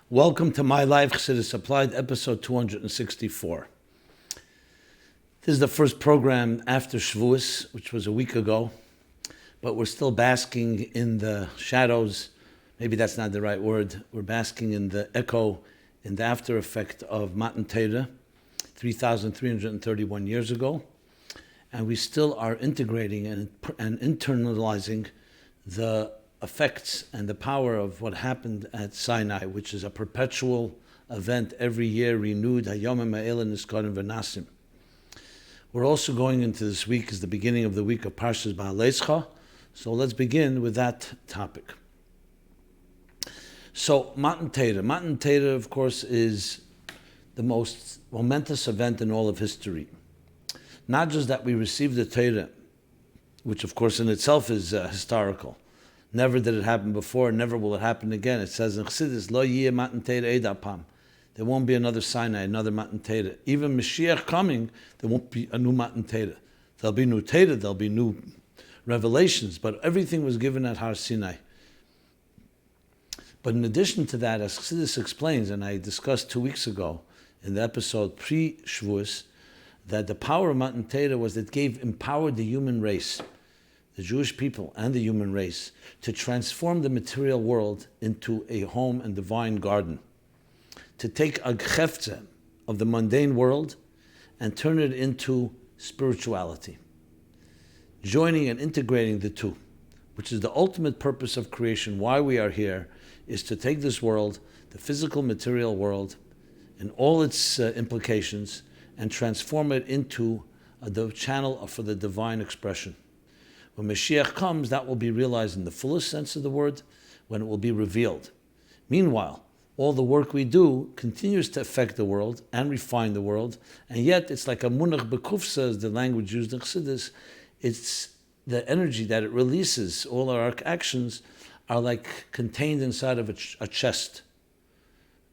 Welcome to My Life, Chassidus Applied, episode 264. This is the first program after Shavuos, which was a week ago, but we're still basking in the shadows. Maybe that's not the right word. We're basking in the echo, in the after effect of Matan Torah, 3,331 years ago, and we still are integrating and internalizing the effects and the power of what happened at Sinai, which is a perpetual event every year, renewed. Hayomim ha'ela niskarim v'nasim. We're also going into this week as the beginning of the week of Parshas Behaalosecho, so let's begin with that topic. So Matan Torah. Matan Torah, of course, is the most momentous event in all of history. Not just that we received the Torah, which of course in itself is historical. Never did it happen before, never will it happen again. It says in Chassidus, Lo yeh Matan Torah ed apam. There won't be another Sinai, another Matan Torah. Even Mashiach coming, there won't be a new Matan Torah. There'll be new Torah, there'll be new revelations, but everything was given at Har Sinai. But in addition to that, as Chassidus explains, and I discussed 2 weeks ago in the episode pre-Shavuos, that the power of Matan Torah was that it empowered the human race, the Jewish people and the human race, to transform the material world into a home and divine garden, to take a chefze of the mundane world and turn it into spirituality, joining and integrating the two, which is the ultimate purpose of creation. Why we are here is to take this world, the physical material world, and all its implications, and transform it into the channel for the divine expression. When Mashiach comes, that will be realized in the fullest sense of the word, when it will be revealed. Meanwhile, all the work we do continues to affect the world and refine the world, and yet it's like a munach bekufsa, as the language used in Chassidus. It's the energy that it releases. All our actions are like contained inside of a chest.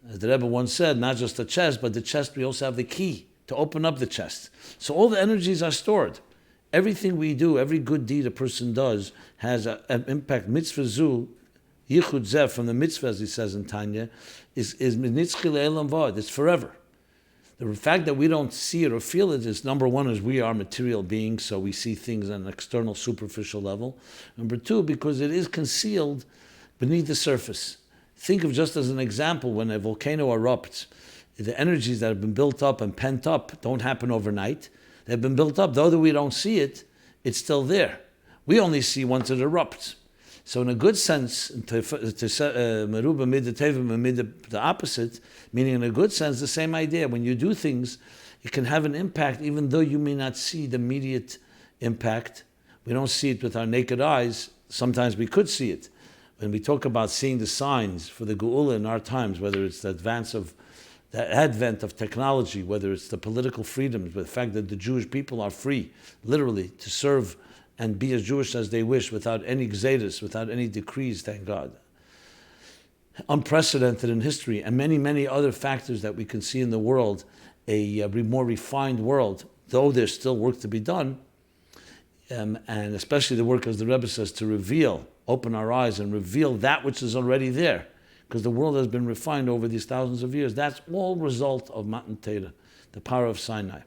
As the Rebbe once said, not just a chest, but the chest, we also have the key to open up the chest. So all the energies are stored. Everything we do, every good deed a person does, has an impact. Mitzvah zu, yichud zeh, from the mitzvah, as he says in Tanya, is minitzchi le'elam v'ad. It's forever. The fact that we don't see it or feel it is, number one, is we are material beings, so we see things on an external, superficial level. Number two, because it is concealed beneath the surface. Think of, just as an example, when a volcano erupts, the energies that have been built up and pent up don't happen overnight. They've been built up. Though we don't see it, it's still there. We only see once it erupts. So in a good sense, the opposite, meaning in a good sense, the same idea. When you do things, it can have an impact even though you may not see the immediate impact. We don't see it with our naked eyes. Sometimes we could see it. When we talk about seeing the signs for the Geula in our times, whether it's the advent of technology, whether it's the political freedoms, the fact that the Jewish people are free, literally, to serve and be as Jewish as they wish without any gzeiros, without any decrees, thank God. Unprecedented in history, and many, many other factors that we can see in the world, a more refined world, though there's still work to be done, and especially the work, as the Rebbe says, to reveal, open our eyes and reveal that which is already there, because the world has been refined over these thousands of years. That's all result of Matan Torah, the power of Sinai.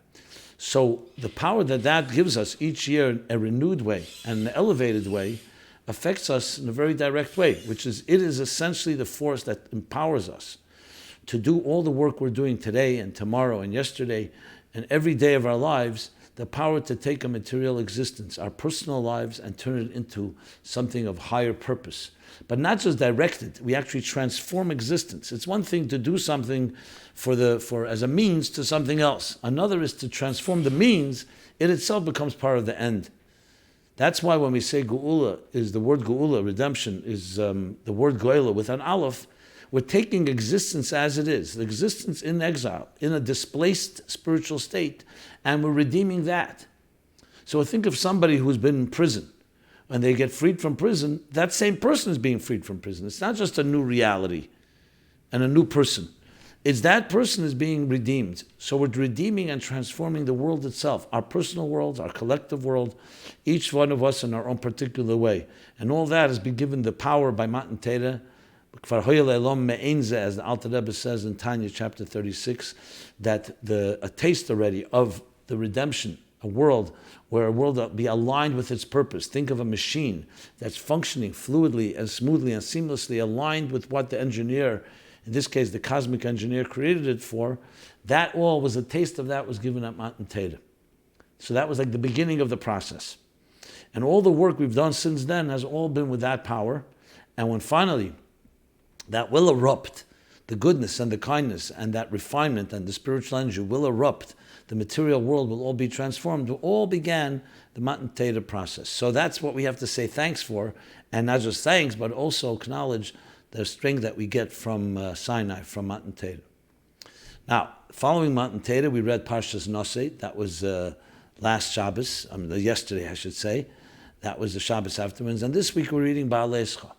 So the power that gives us each year in a renewed way and an elevated way affects us in a very direct way, which is, it is essentially the force that empowers us to do all the work we're doing today and tomorrow and yesterday and every day of our lives, the power to take a material existence, our personal lives, and turn it into something of higher purpose. But not just directed, we actually transform existence. It's one thing to do something for as a means to something else. Another is to transform the means. It itself becomes part of the end. That's why when we say Geula, is the word Geula, redemption, is the word Goela with an aleph, we're taking existence as it is, the existence in exile, in a displaced spiritual state, and we're redeeming that. So think of somebody who's been in prison. When they get freed from prison, that same person is being freed from prison. It's not just a new reality and a new person. It's that person is being redeemed. So we're redeeming and transforming the world itself, our personal world, our collective world, each one of us in our own particular way. And all that has been given the power by Matan Torah, As the Alter Rebbe says in Tanya chapter 36, that a taste already of the redemption, a world where a world will be aligned with its purpose. Think of a machine that's functioning fluidly and smoothly and seamlessly aligned with what the engineer, in this case the cosmic engineer, created it for. That all was a taste of that was given at Matan Torah. So that was like the beginning of the process. And all the work we've done since then has all been with that power. And when finally that will erupt, the goodness and the kindness and that refinement and the spiritual energy will erupt, the material world will all be transformed. It all began the Matan Torah process. So that's what we have to say thanks for, and not just thanks, but also acknowledge the strength that we get from Sinai, from Matan Torah. Now, following Matan Torah, we read Parshas Nosei. That was last Shabbos, yesterday I should say. That was the Shabbos afterwards. And this week we're reading Behaalosecho.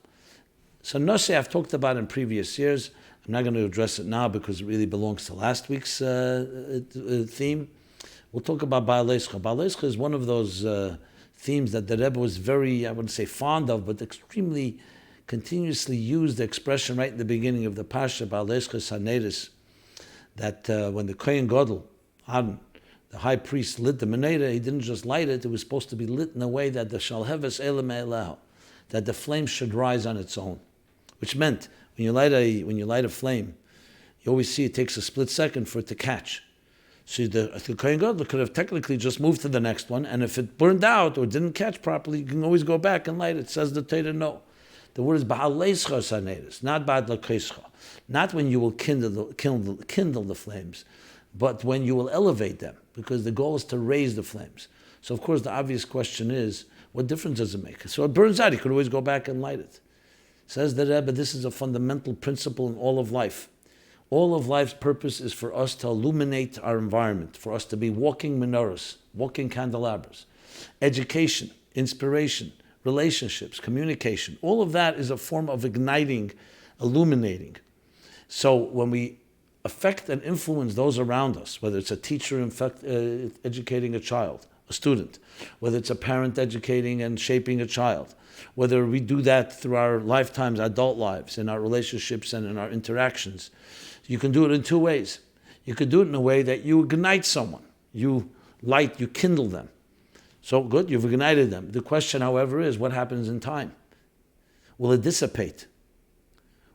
So Nosei I've talked about in previous years. I'm not going to address it now because it really belongs to last week's theme. We'll talk about Behaalosecho. Behaalosecho is one of those themes that the Rebbe was very, I wouldn't say fond of, but extremely continuously used the expression right in the beginning of the Parsha, Behaalosecho Saneris, that when the Kohen Gadol, Aaron, the high priest, lit the menorah, he didn't just light it, it was supposed to be lit in a way that the shalheves elam elahu, that the flame should rise on its own. Which meant, when you light a flame, you always see it takes a split second for it to catch. So the Kohen Gadol could have technically just moved to the next one, and if it burned out or didn't catch properly, you can always go back and light it. Says the Torah, no. The word is Behaalosecho saneres, not Behaalosecho. Not when you will kindle the flames, but when you will elevate them, because the goal is to raise the flames. So of course the obvious question is, what difference does it make? So it burns out, you could always go back and light it. Says the Rebbe, this is a fundamental principle in all of life. All of life's purpose is for us to illuminate our environment, for us to be walking menorahs, walking candelabras. Education, inspiration, relationships, communication, all of that is a form of igniting, illuminating. So when we affect and influence those around us, whether it's a teacher educating a child, a student, whether it's a parent educating and shaping a child, whether we do that through our lifetimes, adult lives, in our relationships and in our interactions, you can do it in two ways. You could do it in a way that you ignite someone. You kindle them. So good, you've ignited them. The question, however, is what happens in time? Will it dissipate?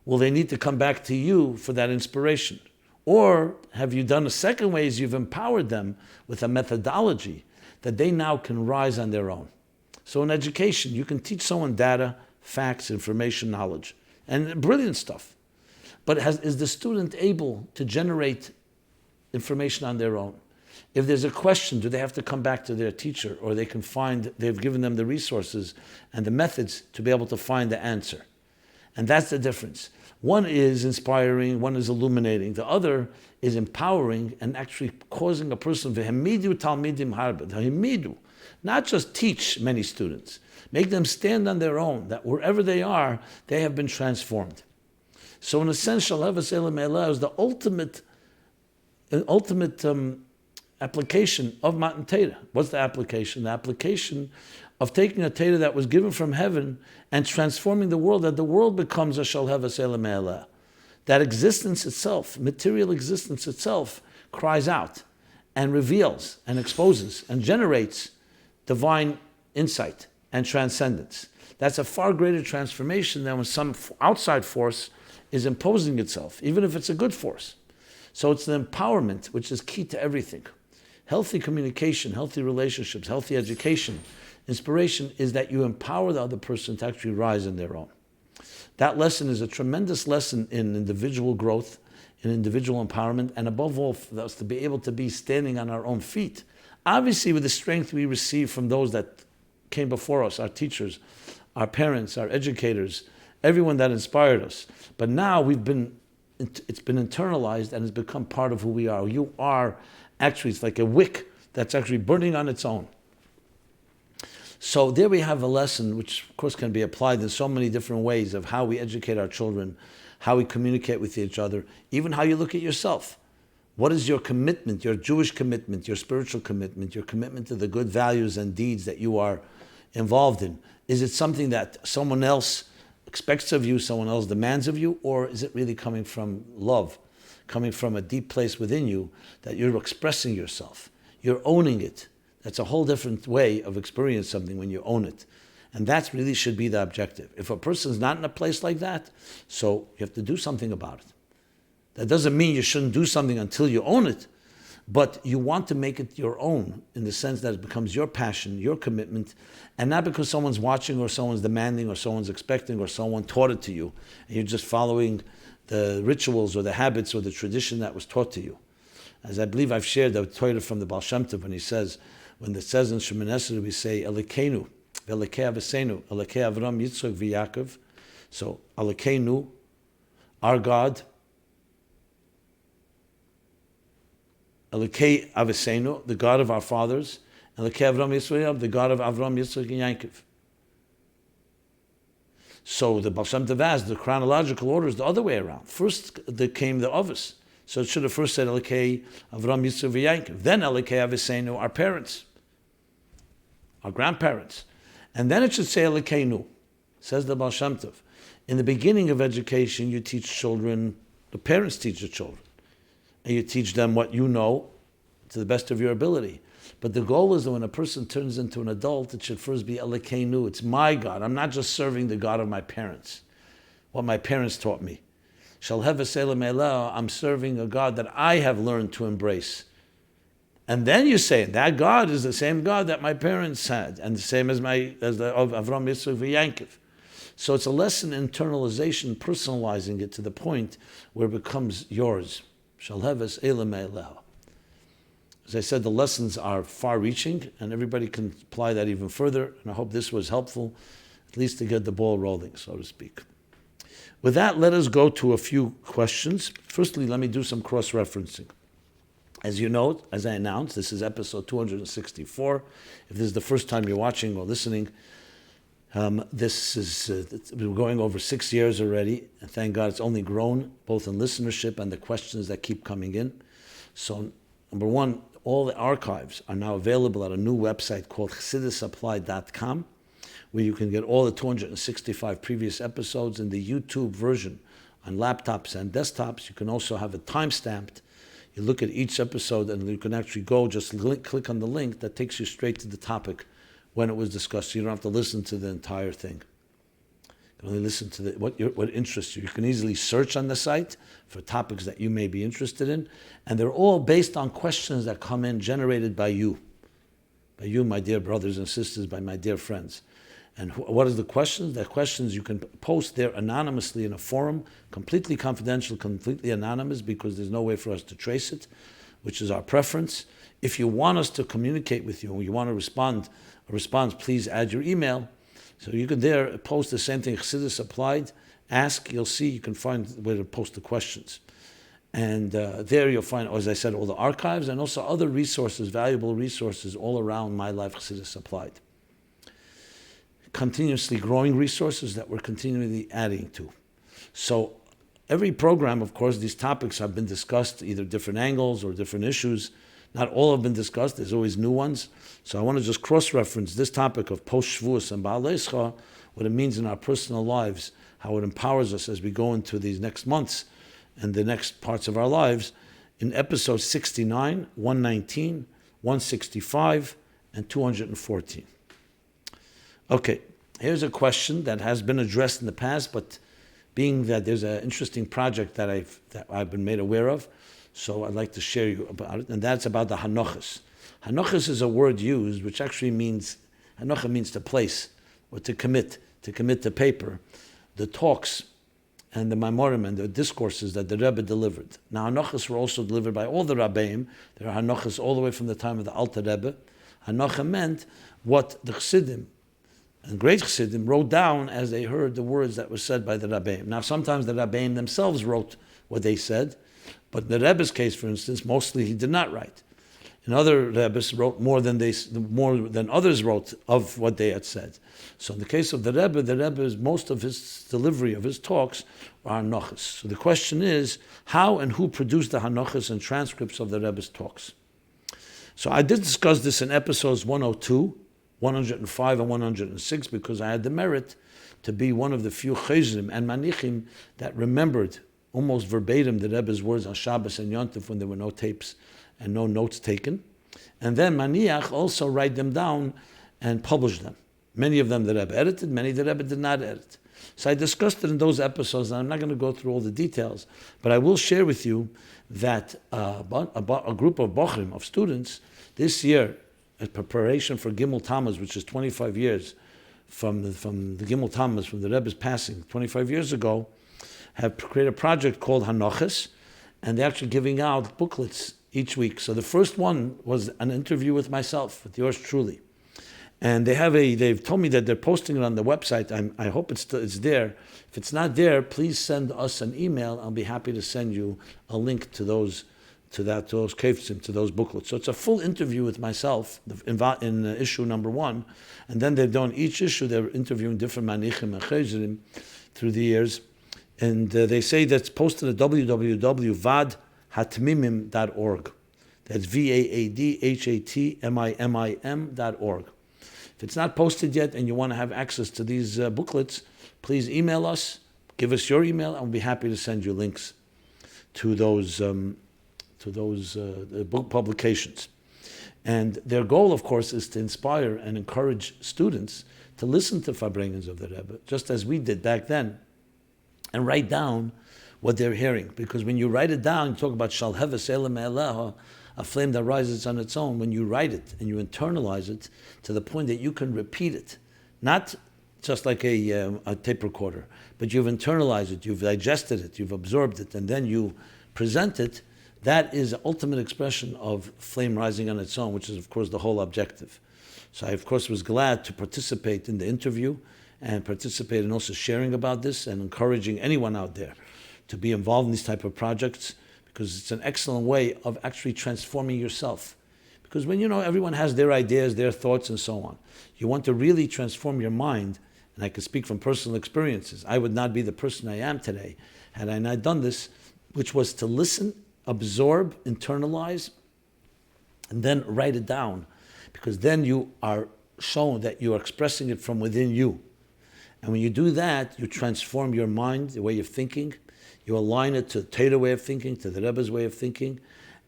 Will they need to come back to you for that inspiration? Or have you done a second way, is you've empowered them with a methodology that they now can rise on their own. So in education, you can teach someone data, facts, information, knowledge, and brilliant stuff. But is the student able to generate information on their own? If there's a question, do they have to come back to their teacher, or they've given them the resources and the methods to be able to find the answer? And that's the difference. One is inspiring, one is illuminating. The other is empowering and actually causing a person, v'hemidu talmidim harba, v'hemidu, not just teach many students, make them stand on their own, that wherever they are, they have been transformed. So in a sense, shalheves elam elah is the ultimate application of Matan Torah. What's the application? The application of taking a Torah that was given from heaven and transforming the world, that the world becomes a shalheves elam elah. That existence itself, material existence itself, cries out and reveals and exposes and generates divine insight and transcendence. That's a far greater transformation than when some outside force is imposing itself, even if it's a good force. So it's the empowerment which is key to everything. Healthy communication, healthy relationships, healthy education, inspiration is that you empower the other person to actually rise on their own. That lesson is a tremendous lesson in individual growth, in individual empowerment, and above all, for us to be able to be standing on our own feet. Obviously, with the strength we receive from those that came before us, our teachers, our parents, our educators, everyone that inspired us. But now it's been internalized and has become part of who we are. You are actually, it's like a wick that's actually burning on its own. So there we have a lesson which of course can be applied in so many different ways of how we educate our children, how we communicate with each other, even how you look at yourself. What is your commitment, your Jewish commitment, your spiritual commitment, your commitment to the good values and deeds that you are involved in? Is it something that someone else expects of you, someone else demands of you, or is it really coming from love, coming from a deep place within you that you're expressing yourself? You're owning it. That's a whole different way of experiencing something when you own it. And that really should be the objective. If a person's not in a place like that, so you have to do something about it. That doesn't mean you shouldn't do something until you own it, but you want to make it your own in the sense that it becomes your passion, your commitment, and not because someone's watching or someone's demanding or someone's expecting or someone taught it to you, and you're just following the rituals or the habits or the tradition that was taught to you. As I believe I've shared the Torah from the Baal Shem Tov when it says in Shemoneh Esrei we say Elokeinu, Velekei Avosenu, Elokei Avram, Yitzchak, v'Yaakov. So Elokeinu, our God, Elokei Avosenu, the God of our fathers, Elokei Avram Yitzchak, the God of Avram, Yitzchak, and Yaakov. So the Baal Shem Tov asked, the chronological order is the other way around. First there came the Avos. So it should have first said Elokei Avram, Yitzchak, and Yaakov. Then Elokei Avosenu, our parents, our grandparents. And then it should say Elokeinu, says the Baal Shem Tov. In the beginning of education, you teach children, the parents teach the children. And you teach them what you know to the best of your ability. But the goal is that when a person turns into an adult, it should first be Elokeinu. It's my God. I'm not just serving the God of my parents, what my parents taught me. I'm serving a God that I have learned to embrace. And then you say, that God is the same God that my parents had, and the same as the of Avram, Yitzchak, and Yaakov. So it's a lesson in internalization, personalizing it to the point where it becomes yours. As I said, the lessons are far-reaching, and everybody can apply that even further, and I hope this was helpful, at least to get the ball rolling, so to speak. With that, let us go to a few questions. Firstly, let me do some cross-referencing. As you know, as I announced, this is episode 264. If this is the first time you're watching or listening, this is we're going over 6 years already, and thank God it's only grown, both in listenership and the questions that keep coming in. So, number one, all the archives are now available at a new website called ChassidusApply.com, where you can get all the 265 previous episodes in the YouTube version on laptops and desktops. You can also have it time-stamped. You look at each episode and you can actually go, just click on the link that takes you straight to the topic when it was discussed. So you don't have to listen to the entire thing. You can only listen to what interests you. You can easily search on the site for topics that you may be interested in. And they're all based on questions that come in, generated by you. By you, my dear brothers and sisters, by my dear friends. And what is the questions? The questions you can post there anonymously in a forum, completely confidential, completely anonymous, because there's no way for us to trace it, which is our preference. If you want us to communicate with you, or you want to respond, please add your email. So you can there post the same thing, Chassidus Applied, ask, you'll see, you can find where to post the questions. And there you'll find, as I said, all the archives and also other resources, valuable resources all around my life, Chassidus Applied. Continuously growing resources that we're continually adding to. So every program, of course, these topics have been discussed, either different angles or different issues. Not all have been discussed. There's always new ones. So I want to just cross-reference this topic of post-Shavuos and Behaalosecho, what it means in our personal lives, how it empowers us as we go into these next months and the next parts of our lives, in episodes 69, 119, 165, and 214. Okay, here's a question that has been addressed in the past, but being that there's an interesting project that I've been made aware of, so I'd like to share you about it, and that's about the Hanochos. Hanochos is a word used, which actually means, Hanocha means to place, or to commit to paper, the talks and the Maimorim and the discourses that the Rebbe delivered. Now, Hanochos were also delivered by all the Rabbeim. There are Hanochos all the way from the time of the Alter Rebbe. Hanocha meant what the Chassidim and great Chassidim wrote down as they heard the words that were said by the Rabbeim. Now, sometimes the Rabbeim themselves wrote what they said, but in the Rebbe's case, for instance, mostly he did not write. And other Rebbes wrote more than others wrote of what they had said. So in the case of the Rebbe, most of his delivery of his talks are Hanochos. So the question is, how and who produced the Hanochos and transcripts of the Rebbe's talks? So I did discuss this in episodes 102, 105 and 106, because I had the merit to be one of the few chayzrim and manichim that remembered almost verbatim the Rebbe's words on Shabbos and Yom Tov when there were no tapes and no notes taken. And then maniach also write them down and publish them. Many of them the Rebbe edited, many the Rebbe did not edit. So I discussed it in those episodes, and I'm not going to go through all the details, but I will share with you that a group of bochrim, of students, this year, in preparation for Gimel Tammuz, which is 25 years from the Gimel Tammuz, from the Rebbe's passing 25 years ago, have created a project called Hanochos, and they're actually giving out booklets each week. So the first one was an interview with myself, with yours truly. And they've told me that they're posting it on the website. I hope it's there. If it's not there, please send us an email. I'll be happy to send you a link to those kefsim, to those booklets. So it's a full interview with myself in issue number 1. And then they've done each issue, they're interviewing different manichim and chayzrim through the years. And they say that's posted at www.vadhatmimim.org. That's VAADHATMIMIM.org. If it's not posted yet and you want to have access to these booklets, please email us, give us your email, and we'll be happy to send you links to those book publications. And their goal, of course, is to inspire and encourage students to listen to Farbrengens of the Rebbe, just as we did back then, and write down what they're hearing. Because when you write it down, you talk about Shalheves Elam Eleha, a flame that rises on its own. When you write it and you internalize it to the point that you can repeat it, not just like a tape recorder, but you've internalized it, you've digested it, you've absorbed it, and then you present it, that is the ultimate expression of flame rising on its own, which is, of course, the whole objective. So I, of course, was glad to participate in the interview and participate in also sharing about this and encouraging anyone out there to be involved in these type of projects, because it's an excellent way of actually transforming yourself. Because when everyone has their ideas, their thoughts, and so on, you want to really transform your mind, and I can speak from personal experiences. I would not be the person I am today had I not done this, which was to listen, absorb, internalize, and then write it down, because then you are shown that you are expressing it from within you. And when you do that, you transform your mind, the way of thinking. You align it to the Torah way of thinking, to the Rebbe's way of thinking,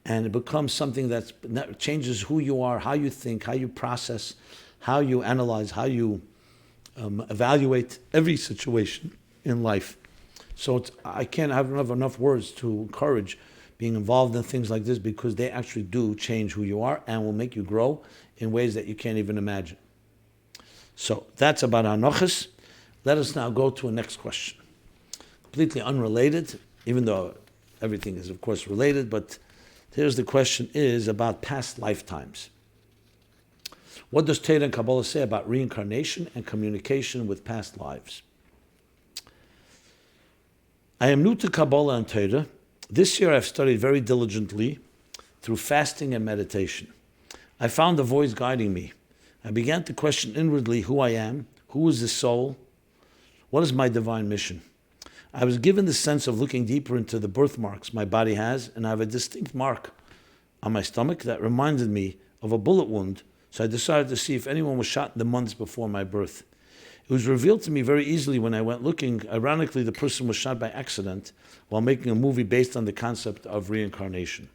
and it becomes something that changes who you are, how you think, how you process, how you analyze, how you evaluate every situation in life. So I can't have enough words to encourage being involved in things like this, because they actually do change who you are and will make you grow in ways that you can't even imagine. So that's about Hanochos. Let us now go to a next question. Completely unrelated, even though everything is, of course, related, but here's the question is about past lifetimes. What does Torah and Kabbalah say about reincarnation and communication with past lives? I am new to Kabbalah and Torah. This year I've studied very diligently through fasting and meditation. I found a voice guiding me. I began to question inwardly who I am, who is the soul, what is my divine mission. I was given the sense of looking deeper into the birthmarks my body has, and I have a distinct mark on my stomach that reminded me of a bullet wound, so I decided to see if anyone was shot in the months before my birth. It was revealed to me very easily when I went looking. Ironically, the person was shot by accident while making a movie based on the concept of reincarnation.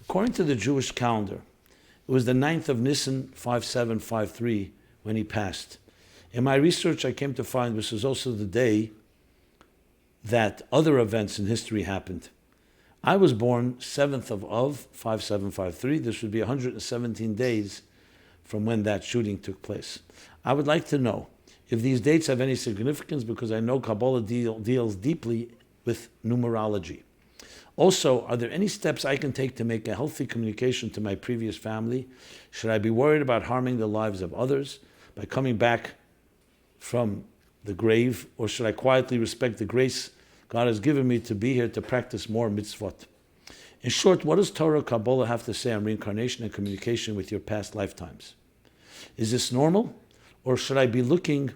According to the Jewish calendar, it was the 9th of Nisan 5753 when he passed. In my research, I came to find this was also the day that other events in history happened. I was born 7th of 5753. This would be 117 days from when that shooting took place. I would like to know if these dates have any significance, because I know Kabbalah deals deeply with numerology. Also, are there any steps I can take to make a healthy communication to my previous family? Should I be worried about harming the lives of others by coming back from the grave, or should I quietly respect the grace God has given me to be here to practice more mitzvot? In short, what does Torah Kabbalah have to say on reincarnation and communication with your past lifetimes? Is this normal, or should I be looking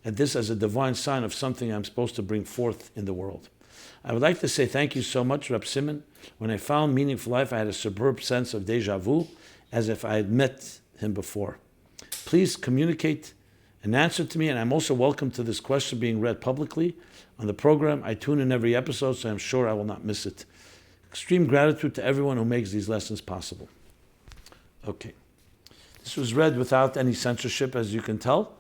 at this as a divine sign of something I'm supposed to bring forth in the world? I would like to say thank you so much, Reb Simon. When I found Meaningful Life, I had a superb sense of deja vu, as if I had met him before. Please communicate an answer to me, and I'm also welcome to this question being read publicly on the program. I tune in every episode, so I'm sure I will not miss it. Extreme gratitude to everyone who makes these lessons possible. Okay. This was read without any censorship, as you can tell,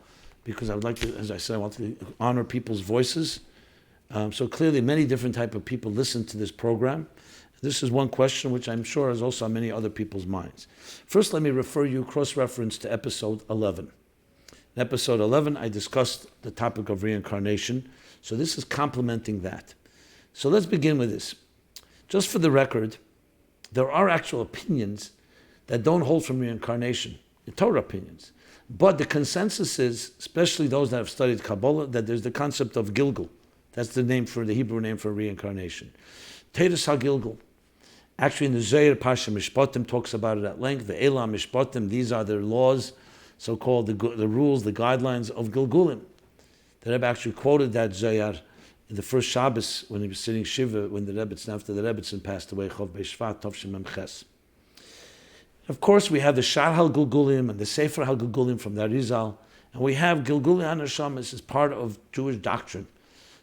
because I would like to, as I said, I want to honor people's voices. So clearly many different type of people listen to this program. This is one question which I'm sure is also on many other people's minds. First, let me refer you cross-reference to episode 11. In episode 11, I discussed the topic of reincarnation. So this is complementing that. So let's begin with this. Just for the record, there are actual opinions that don't hold from reincarnation, the Torah opinions. But the consensus is, especially those that have studied Kabbalah, that there's the concept of Gilgul. That's the Hebrew name for reincarnation. Teres HaGilgul. Actually, in the Zohar, Pasha Mishpatim talks about it at length. The Elah Mishpatim, these are their laws, so-called the rules, the guidelines of Gilgulim. The Rebbe actually quoted that Zohar in the first Shabbos when he was sitting Shiva, when the Rebbe, after the Rebbe passed away, Chov Beishvat, Tovshim Mem Ches. Of course, we have the Shar HaGilgulim and the Sefer HaGilgulim from the Arizal, and we have Gilguli HaNeshamas as part of Jewish doctrine.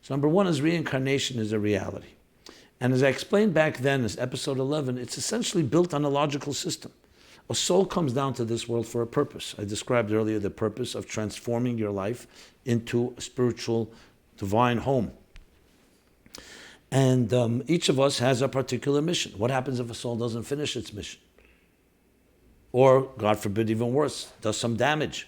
So number one is reincarnation is a reality. And as I explained back then, as episode 11, it's essentially built on a logical system. A soul comes down to this world for a purpose. I described earlier the purpose of transforming your life into a spiritual, divine home. And each of us has a particular mission. What happens if a soul doesn't finish its mission? Or, God forbid, even worse, does some damage?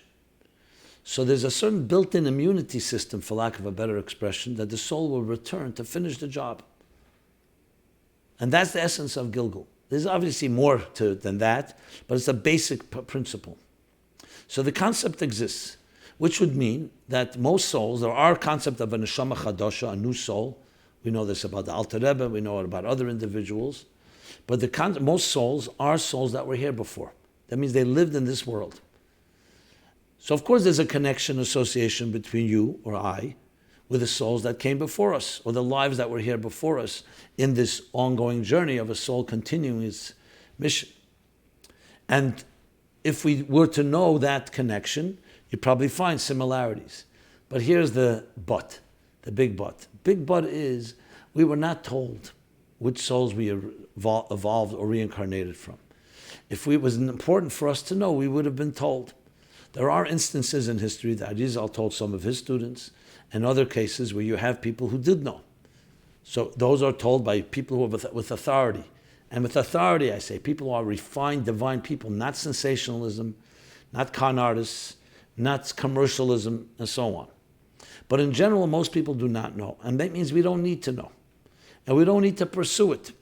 So there's a certain built-in immunity system, for lack of a better expression, that the soul will return to finish the job. And that's the essence of Gilgul. There's obviously more to it than that, but it's a basic principle. So the concept exists, which would mean that most souls, there are concept of a neshama chadasha, a new soul. We know this about the Alter Rebbe, we know it about other individuals. But most souls are souls that were here before. That means they lived in this world. So of course there's a connection, association between you or I with the souls that came before us, or the lives that were here before us in this ongoing journey of a soul continuing its mission. And if we were to know that connection, you'd probably find similarities. But here's the but, the big but. Big but is we were not told which souls we evolved or reincarnated from. If it was important for us to know, we would have been told. There are instances in history that Arizal told some of his students, and other cases where you have people who did know. So those are told by people who are with authority. And with authority, I say, people who are refined, divine people, not sensationalism, not con artists, not commercialism, and so on. But in general, most people do not know. And that means we don't need to know. And we don't need to pursue it.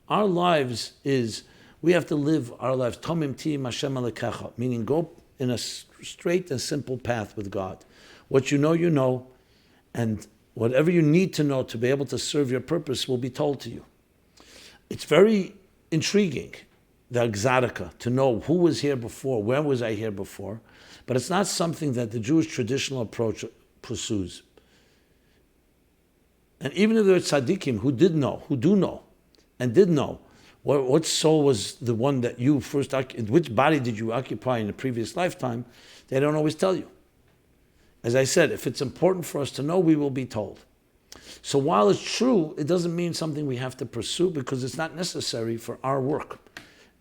Our lives is, we have to live our lives, tomim tiyim Hashem alekecha, meaning go in a straight and simple path with God. What you know, and whatever you need to know to be able to serve your purpose will be told to you. It's very intriguing, the exotica, to know who was here before, where was I here before, but it's not something that the Jewish traditional approach pursues. And even if there are tzaddikim who do know, and did know, what soul was the one that you first, which body did you occupy in the previous lifetime, they don't always tell you. As I said, if it's important for us to know, we will be told. So while it's true, it doesn't mean something we have to pursue because it's not necessary for our work.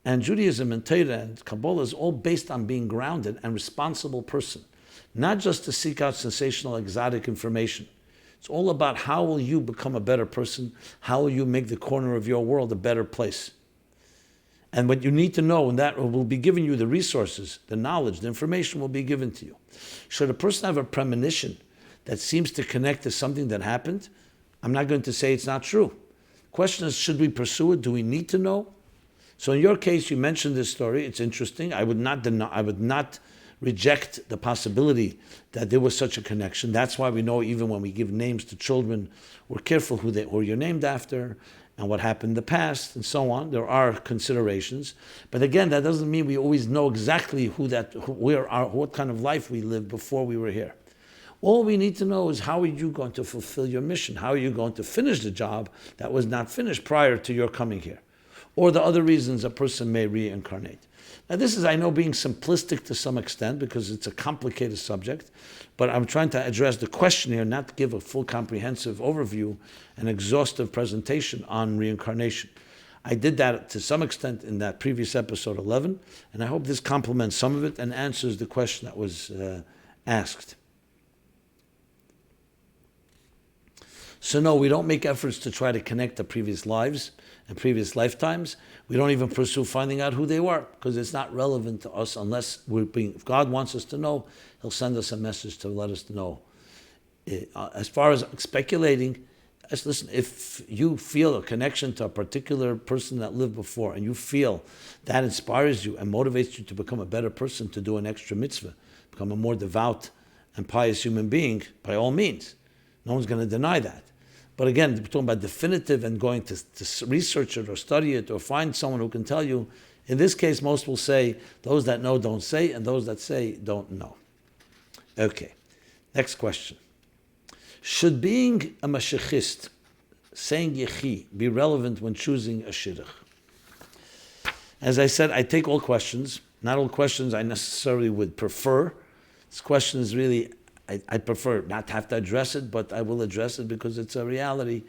And Judaism and Torah and Kabbalah is all based on being grounded and responsible person, not just to seek out sensational, exotic information. It's all about how will you become a better person, how will you make the corner of your world a better place. And what you need to know, and that will be giving you the resources, the knowledge, the information will be given to you. Should a person have a premonition that seems to connect to something that happened, I'm not going to say it's not true. The question is, should we pursue it? Do we need to know? So in your case, you mentioned this story. It's interesting. I would not reject the possibility that there was such a connection. That's why we know even when we give names to children, we're careful who you're named after and what happened in the past and so on. There are considerations. But again, that doesn't mean we always know exactly what kind of life we lived before we were here. All we need to know is how are you going to fulfill your mission? How are you going to finish the job that was not finished prior to your coming here? or the other reasons a person may reincarnate. Now this is, I know, being simplistic to some extent because it's a complicated subject, but I'm trying to address the question here, not to give a full comprehensive overview and exhaustive presentation on reincarnation. I did that to some extent in that previous episode 11, and I hope this complements some of it and answers the question that was asked. So no, we don't make efforts to try to connect the previous lives and previous lifetimes. We don't even pursue finding out who they were because it's not relevant to us unless if God wants us to know, He'll send us a message to let us know. As far as speculating, listen, if you feel a connection to a particular person that lived before and you feel that inspires you and motivates you to become a better person, to do an extra mitzvah, become a more devout and pious human being, by all means. No one's going to deny that. But again, we're talking about definitive and going to research it or study it or find someone who can tell you. In this case, most will say, those that know don't say, and those that say don't know. Okay, next question. Should being a meshichist, saying Yechi, be relevant when choosing a shidduch? As I said, I take all questions. Not all questions I necessarily would prefer. This question is really, I prefer not to have to address it, but I will address it because it's a reality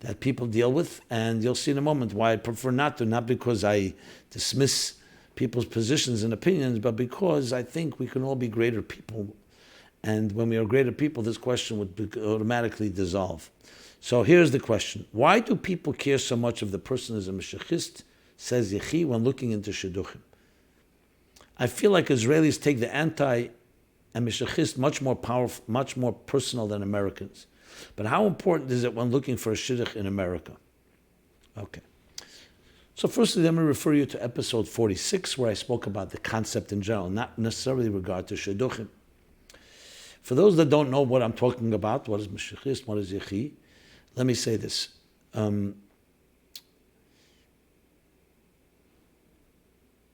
that people deal with, and you'll see in a moment why I prefer not to, not because I dismiss people's positions and opinions, but because I think we can all be greater people, and when we are greater people, this question would automatically dissolve. So here's the question. Why do people care so much if the person is a meshichist, says Yechi, when looking into shidduchim? I feel like Israelis take the and meshichist much more powerful, much more personal than Americans. But how important is it when looking for a shidduch in America? Okay. So firstly, let me refer you to episode 46, where I spoke about the concept in general, not necessarily regard to shidduchim. For those that don't know what I'm talking about, what is meshichist, what is Yechi, let me say this.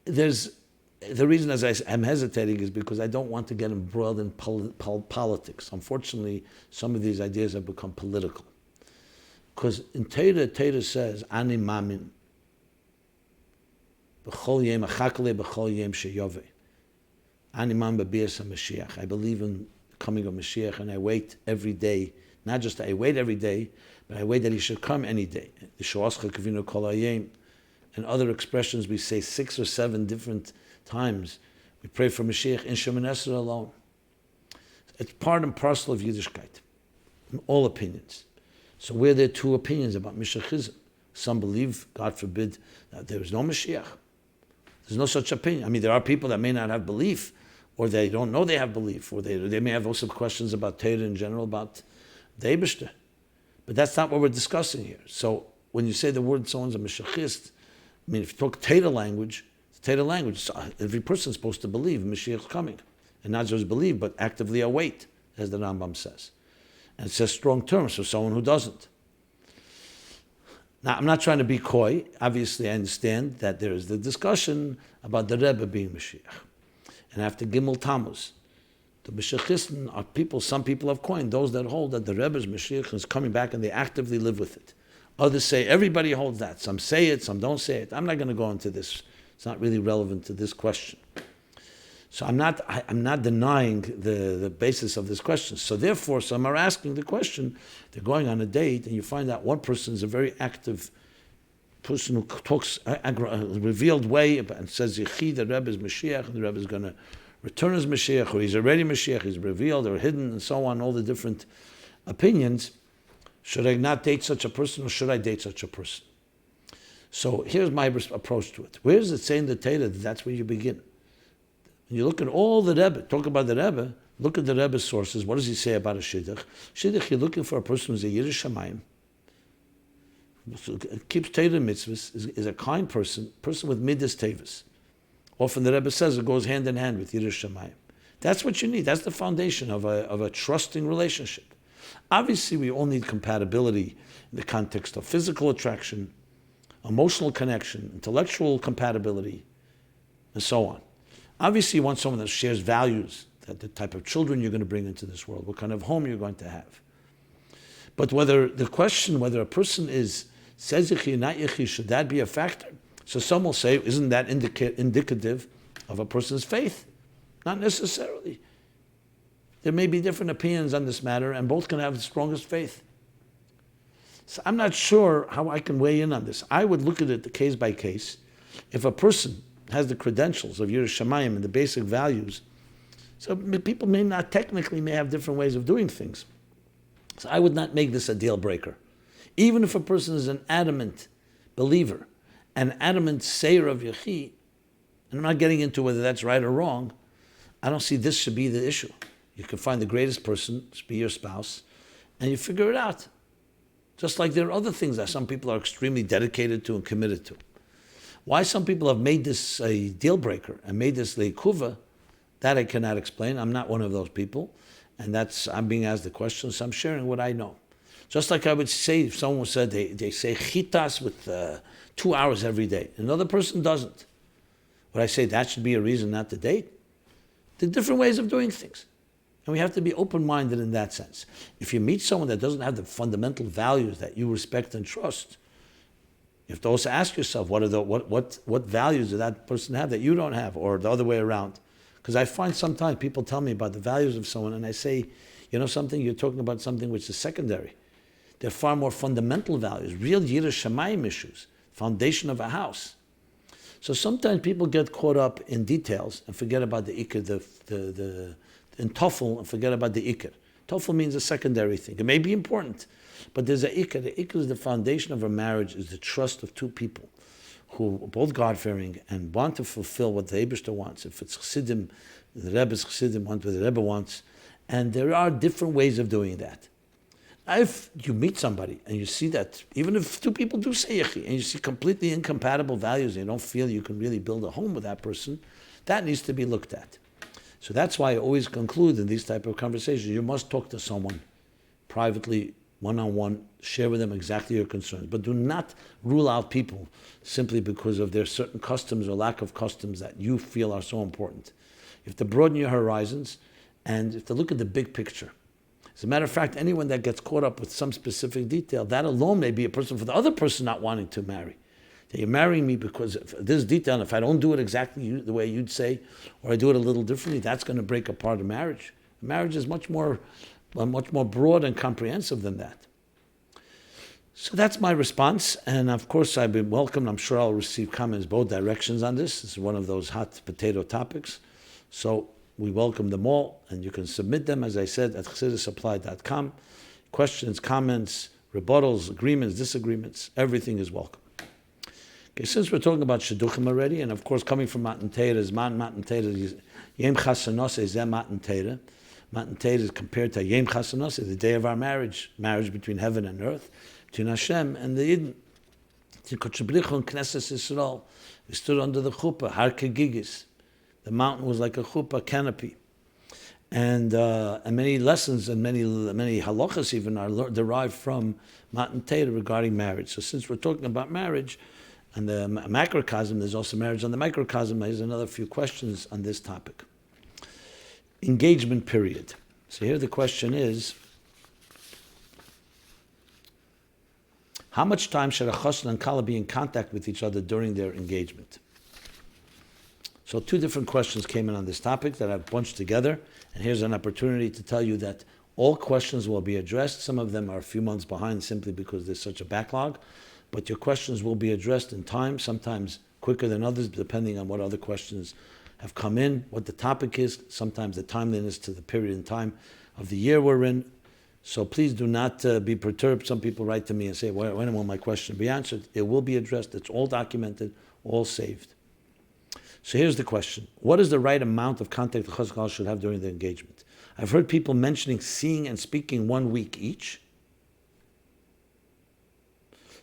The reason as I'm hesitating is because I don't want to get embroiled in politics. Unfortunately, some of these ideas have become political. Because in Torah says, Ani mamin, b'chol yem achakale b'chol yem sheyove. Ani mam b'bias HaMashiach. I believe in the coming of Mashiach, and I wait every day. Not just I wait every day, but I wait that He should come any day. And other expressions we say 6 or 7 different times. We pray for Mashiach in Shemoneh Esrei alone. It's part and parcel of Yiddishkeit, in all opinions. So where there are 2 opinions about Meshichism. Some believe, God forbid, that there is no Mashiach. There's no such opinion. I mean, there are people that may not have belief, or they don't know they have belief, or they may have also questions about Torah in general, about the Eibishter. But that's not what we're discussing here. So when you say the word someone's a Meshichist, I mean, if you talk Torah language, every person is supposed to believe Mashiach's coming. And not just believe, but actively await, as the Rambam says. And it says strong terms for someone who doesn't. Now, I'm not trying to be coy. Obviously, I understand that there is the discussion about the Rebbe being Mashiach. And after Gimel Tammuz, the Meshichisten are people, some people have coined, those that hold that the Rebbe's Mashiach is coming back and they actively live with it. Others say everybody holds that. Some say it, some don't say it. I'm not going to go into this. It's not really relevant to this question. So I'm not denying the basis of this question. So therefore, some are asking the question, they're going on a date, and you find out one person is a very active person who talks a revealed way and says, Yechi, the Rebbe is Mashiach, and the Rebbe is going to return as Mashiach, or he's already Mashiach, he's revealed or hidden, and so on, all the different opinions. Should I not date such a person, or should I date such a person? So here's my approach to it. Where does it say in the Torah that that's where you begin? When you look at all the Rebbe, talk about the Rebbe, look at the Rebbe's sources. What does he say about a shidduch? Shidduch, you're looking for a person who's a Yireh Shamayim, keeps Torah mitzvahs, is a kind person with midas tevis. Often the Rebbe says it goes hand in hand with Yireh Shamayim. That's what you need. That's the foundation of a trusting relationship. Obviously, we all need compatibility in the context of physical attraction, emotional connection, intellectual compatibility, and so on. Obviously, you want someone that shares values, that the type of children you're going to bring into this world, what kind of home you're going to have. But whether a person says Yechi or not Yechi, should that be a factor? So some will say, isn't that indicative of a person's faith? Not necessarily. There may be different opinions on this matter, and both can have the strongest faith. So I'm not sure how I can weigh in on this. I would look at it case by case. If a person has the credentials of Yiras Shamayim and the basic values, so people may have different ways of doing things. So I would not make this a deal breaker. Even if a person is an adamant believer, an adamant sayer of Yechi, and I'm not getting into whether that's right or wrong, I don't see this should be the issue. You can find the greatest person, be your spouse, and you figure it out. Just like there are other things that some people are extremely dedicated to and committed to. Why some people have made this a deal breaker and made this leikuva, that I cannot explain. I'm not one of those people. And I'm being asked the question, so I'm sharing what I know. Just like I would say, if someone said they say chitas with 2 hours every day, another person doesn't. Would I say that should be a reason not to date? There are different ways of doing things. And we have to be open-minded in that sense. If you meet someone that doesn't have the fundamental values that you respect and trust, you have to also ask yourself, what values does that person have that you don't have, or the other way around? Because I find sometimes people tell me about the values of someone, and I say, you know something, you're talking about something which is secondary. They're far more fundamental values, real Yiras Shamayim issues, foundation of a house. So sometimes people get caught up in details and forget about the ikr, in Tofel, and forget about the ikr. Tofel means a secondary thing. It may be important, but there's a ikr. The ikr is the foundation of a marriage, is the trust of two people who are both God-fearing and want to fulfill what the Eibishter wants. If it's Chassidim, the Rebbe's Chassidim want what the Rebbe wants. And there are different ways of doing that. If you meet somebody and you see that, even if two people do say Yechi, and you see completely incompatible values and you don't feel you can really build a home with that person, that needs to be looked at. So that's why I always conclude in these type of conversations, you must talk to someone privately, one-on-one, share with them exactly your concerns. But do not rule out people simply because of their certain customs or lack of customs that you feel are so important. You have to broaden your horizons and you have to look at the big picture. As a matter of fact, anyone that gets caught up with some specific detail, that alone may be a person for the other person not wanting to marry. That you're marrying me because of this detail, and if I don't do it exactly the way you'd say, or I do it a little differently, that's going to break apart a marriage. Marriage is much more broad and comprehensive than that. So that's my response, and of course I've been welcomed. I'm sure I'll receive comments both directions on this. This is one of those hot potato topics. So we welcome them all, and you can submit them, as I said, at chassidusupply.com. Questions, comments, rebuttals, agreements, disagreements, everything is welcome. Okay, since we're talking about shidduchim already, and of course coming from Matan Torah is Matan Torah, Yom Chassanos is Matan Torah. Matan Torah is compared to Yom Chassanos, the day of our marriage between heaven and earth, between Hashem and the Yidden. Knesset Israel, we stood under the chuppah, Har Kegigis. The mountain was like a chuppah canopy. And many lessons and many halachas even are derived from Matan Torah regarding marriage. So since we're talking about marriage, and the macrocosm, there's also marriage on the microcosm. There's another few questions on this topic. Engagement period. So here the question is, how much time should a chosson and kallah be in contact with each other during their engagement? So two different questions came in on this topic that I've bunched together, and here's an opportunity to tell you that all questions will be addressed. Some of them are a few months behind simply because there's such a backlog. But your questions will be addressed in time, sometimes quicker than others, depending on what other questions have come in, what the topic is, sometimes the timeliness to the period in time of the year we're in. So please do not be perturbed. Some people write to me and say, when will my question be answered? It will be addressed. It's all documented, all saved. So here's the question. What is the right amount of contact the chosson should have during the engagement? I've heard people mentioning seeing and speaking 1 week each.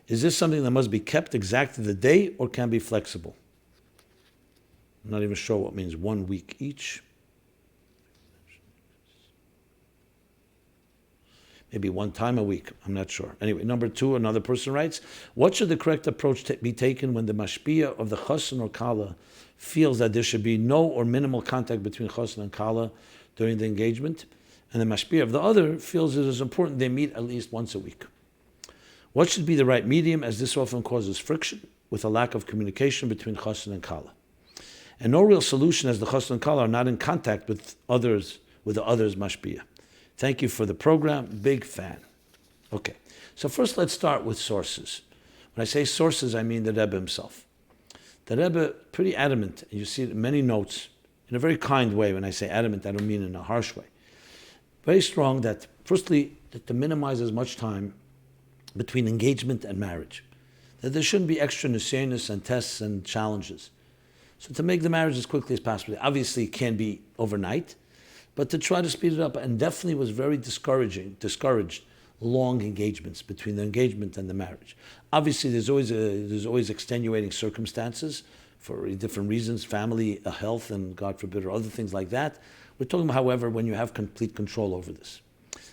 Is this something that must be kept exactly the day or can be flexible? I'm not even sure what means 1 week each. Maybe one time a week. I'm not sure. Anyway, number two, another person writes, what should the correct approach be taken when the mashpia of the chosson or kallah feels that there should be no or minimal contact between chosson and kallah during the engagement, and the mashpia of the other feels it is important they meet at least once a week? What should be the right medium, as this often causes friction? with a lack of communication between chosson and kallah. And no real solution, as the chosson and kallah are not in contact with the others mashpia. Thank you for the program. Big fan. Okay, so first let's start with sources. When I say sources, I mean the Rebbe himself. The Rebbe, pretty adamant, and you see it in many notes, in a very kind way. When I say adamant, I don't mean in a harsh way. Very strong that, firstly, that to minimize as much time between engagement and marriage. That there shouldn't be extra nisyonos and tests and challenges. So to make the marriage as quickly as possible. Obviously, it can't be overnight, but to try to speed it up. And definitely was very discouraged long engagements between the engagement and the marriage. Obviously, there's always extenuating circumstances for different reasons, family, health, and God forbid, or other things like that. We're talking about, however, when you have complete control over this.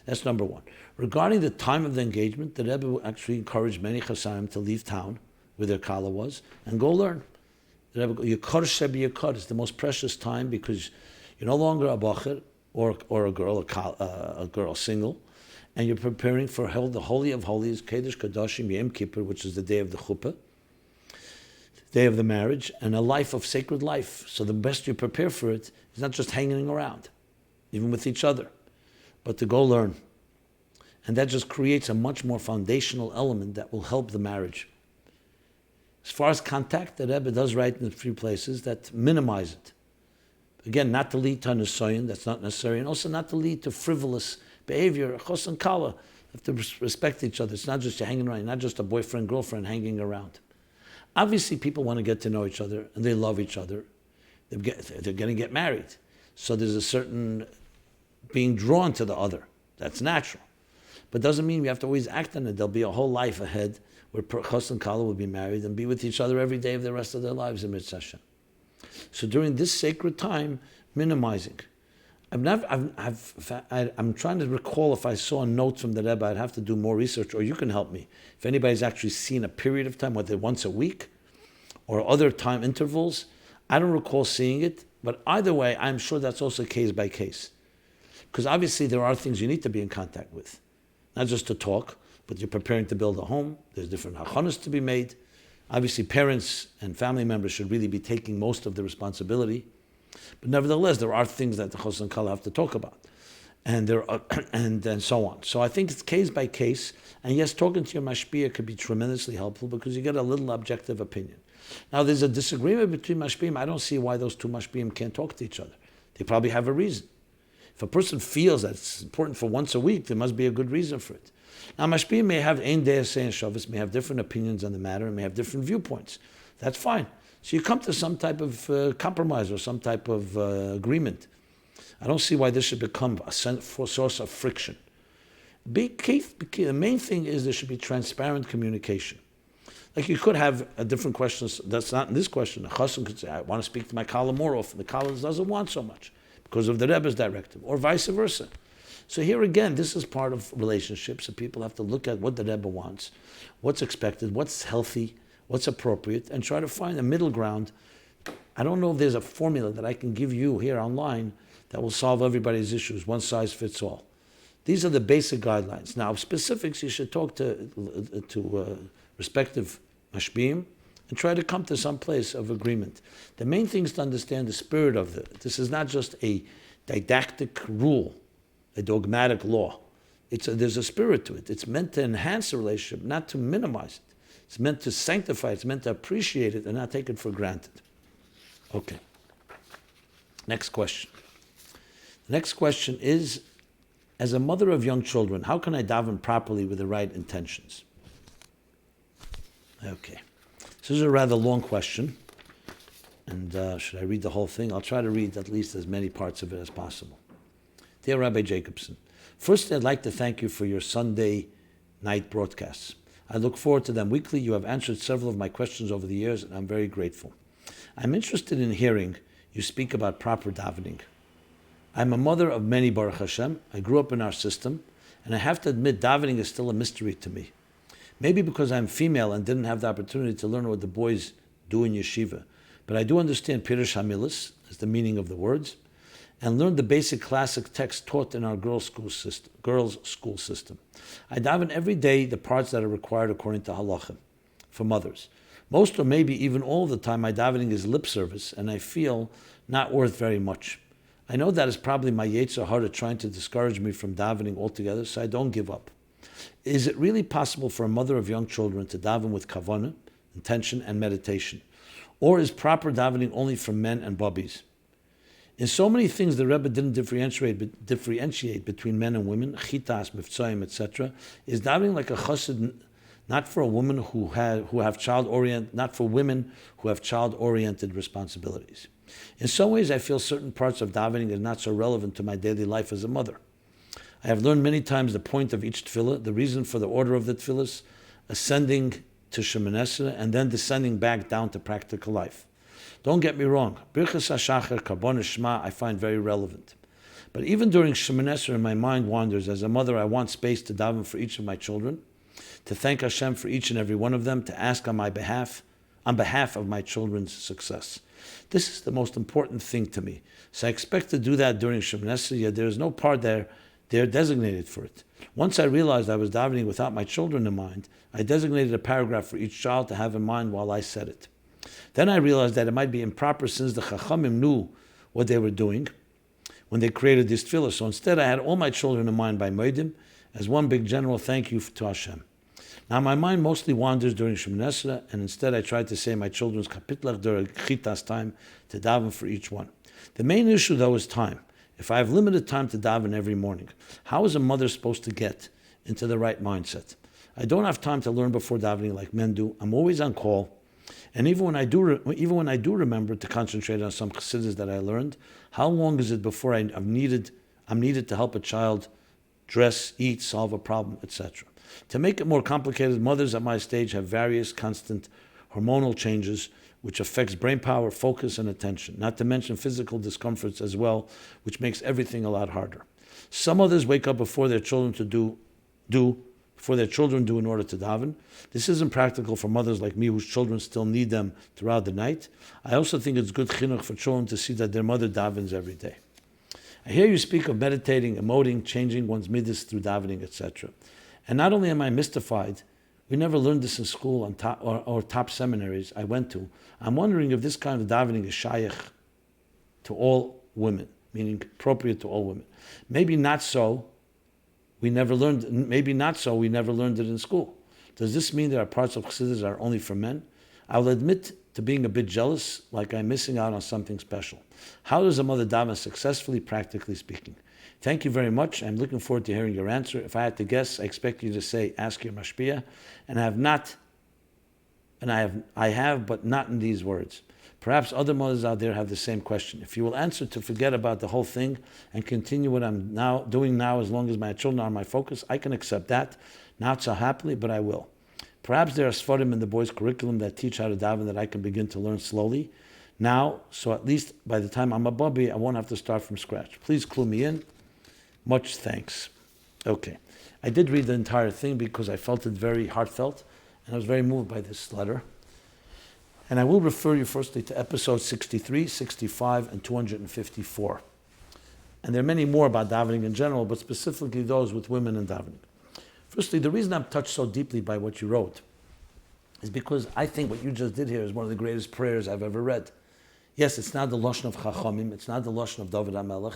That's number one. Regarding the time of the engagement, the Rebbe actually encouraged many Chassidim to leave town, where their kallah was, and go learn. The Rebbe, Yekar shebi yekar is the most precious time because you're no longer a bacher or a girl, a girl single, and you're preparing for the Holy of Holies, Kedesh Kadashim Yom Kippur, which is the day of the chuppah, day of the marriage, and a life of sacred life. So the best you prepare for it is not just hanging around, even with each other, but to go learn. And that just creates a much more foundational element that will help the marriage. As far as contact, the Rebbe does write in a few places that minimize it. Again, not to lead to nisoyon, that's not necessary, and also not to lead to frivolous behavior. Chos and kallah have to respect each other. It's not just you're hanging around, not just a boyfriend, girlfriend hanging around. Obviously, people want to get to know each other, and they love each other. They're going to get married. So there's a certain being drawn to the other. That's natural. But doesn't mean we have to always act on it. There'll be a whole life ahead where chos and kallah will be married and be with each other every day of the rest of their lives in Mitzvah Hashem. So during this sacred time, minimizing. I'm trying to recall if I saw a note from the Rebbe. I'd have to do more research, or you can help me. If anybody's actually seen a period of time, whether once a week or other time intervals, I don't recall seeing it. But either way, I'm sure that's also case by case. Because obviously there are things you need to be in contact with. Not just to talk, but you're preparing to build a home. There's different Hanochos to be made. Obviously parents and family members should really be taking most of the responsibility. But nevertheless, there are things that the chosson and kallah have to talk about, and there are, and so on. So I think it's case by case. And yes, talking to your mashpia could be tremendously helpful because you get a little objective opinion. Now, there's a disagreement between mashpiim. I don't see why those two mashpiim can't talk to each other. They probably have a reason. If a person feels that it's important for once a week, there must be a good reason for it. Now, mashpiim may have ein deaseh and Shavuos, may have different opinions on the matter, and may have different viewpoints. That's fine. So you come to some type of compromise or some type of agreement. I don't see why this should become a source of friction. The main thing is there should be transparent communication. Like you could have a different questions. That's not in this question. A chosson could say, I want to speak to my kallah more often. The kallah doesn't want so much because of the Rebbe's directive, or vice versa. So here again, this is part of relationships. So people have to look at what the Rebbe wants, what's expected, what's healthy, what's appropriate, and try to find a middle ground. I don't know if there's a formula that I can give you here online that will solve everybody's issues, one size fits all. These are the basic guidelines. Now, specifics, you should talk to respective mashpiim and try to come to some place of agreement. The main thing is to understand the spirit of it. This is not just a didactic rule, a dogmatic law. There's a spirit to it. It's meant to enhance the relationship, not to minimize it. It's meant to sanctify it. It's meant to appreciate it and not take it for granted. Okay. Next question. The next question is, as a mother of young children, how can I daven properly with the right intentions? Okay. This is a rather long question. And should I read the whole thing? I'll try to read at least as many parts of it as possible. Dear Rabbi Jacobson, first I'd like to thank you for your Sunday night broadcasts. I look forward to them weekly. You have answered several of my questions over the years, and I'm very grateful. I'm interested in hearing you speak about proper davening. I'm a mother of many, Baruch Hashem. I grew up in our system, and I have to admit davening is still a mystery to me. Maybe because I'm female and didn't have the opportunity to learn what the boys do in yeshiva, but I do understand Pirush HaMilos, as the meaning of the words, and learned the basic classic text taught in our girls' school system. I daven every day the parts that are required according to halacha for mothers. Most or maybe even all of the time, my davening is lip service, and I feel not worth very much. I know that is probably my Yetzer Hara trying to discourage me from davening altogether, so I don't give up. Is it really possible for a mother of young children to daven with kavanah, intention, and meditation? Or is proper davening only for men and bubbies? In so many things, the Rebbe didn't differentiate between men and women, chitas, mivtzoyim, etc. Is davening like a chassid not for a woman not for women who have child-oriented responsibilities? In some ways, I feel certain parts of davening are not so relevant to my daily life as a mother. I have learned many times the point of each tefillah, the reason for the order of the tefillahs, ascending to Shemoneh Esrei and then descending back down to practical life. Don't get me wrong, Birchas HaShachar, Kabbalah, Shema, I find very relevant. But even during Shemoneh Esrei, my mind wanders. As a mother, I want space to daven for each of my children, to thank Hashem for each and every one of them, to ask on behalf of my children's success. This is the most important thing to me. So I expect to do that during Shemoneh Esrei, yet there is no part there designated for it. Once I realized I was davening without my children in mind, I designated a paragraph for each child to have in mind while I said it. Then I realized that it might be improper since the Chachamim knew what they were doing when they created this tefillah. So instead I had all my children in mind by Moedim as one big general thank you to Hashem. Now my mind mostly wanders during Shemoneh Esrei, and instead I tried to say my children's kapitlach during chitas time to daven for each one. The main issue though is time. If I have limited time to daven every morning, how is a mother supposed to get into the right mindset? I don't have time to learn before davening like men do. I'm always on call. And even when I do remember to concentrate on some chassidus that I learned, how long is it before I'm needed to help a child dress, eat, solve a problem, etc.? To make it more complicated, mothers at my stage have various constant hormonal changes which affects brain power, focus, and attention, not to mention physical discomforts as well, which makes everything a lot harder. Some mothers wake up before their children do in order to daven. This isn't practical for mothers like me whose children still need them throughout the night. I also think it's good chinuch for children to see that their mother davens every day. I hear you speak of meditating, emoting, changing one's midas through davening, etc. And not only am I mystified, we never learned this in school or top seminaries I went to. I'm wondering if this kind of davening is shaykh to all women, meaning appropriate to all women. Maybe not so. We never learned it in school. Does this mean there are parts of Chassidus that are only for men? I will admit to being a bit jealous, like I'm missing out on something special. How does a mother daven successfully, practically speaking? Thank you very much. I'm looking forward to hearing your answer. If I had to guess, I expect you to say, ask your mashpia, I have, but not in these words. Perhaps other mothers out there have the same question. If you will answer to forget about the whole thing and continue what I'm doing now as long as my children are my focus, I can accept that. Not so happily, but I will. Perhaps there are svarim in the boys' curriculum that teach how to daven that I can begin to learn slowly now, so at least by the time I'm a bubby, I won't have to start from scratch. Please clue me in. Much thanks. Okay. I did read the entire thing because I felt it very heartfelt, and I was very moved by this letter. And I will refer you firstly to episodes 63, 65, and 254. And there are many more about davening in general, but specifically those with women and davening. Firstly, the reason I'm touched so deeply by what you wrote is because I think what you just did here is one of the greatest prayers I've ever read. Yes, it's not the Lashon of Chachamim, it's not the Lashon of David HaMelech.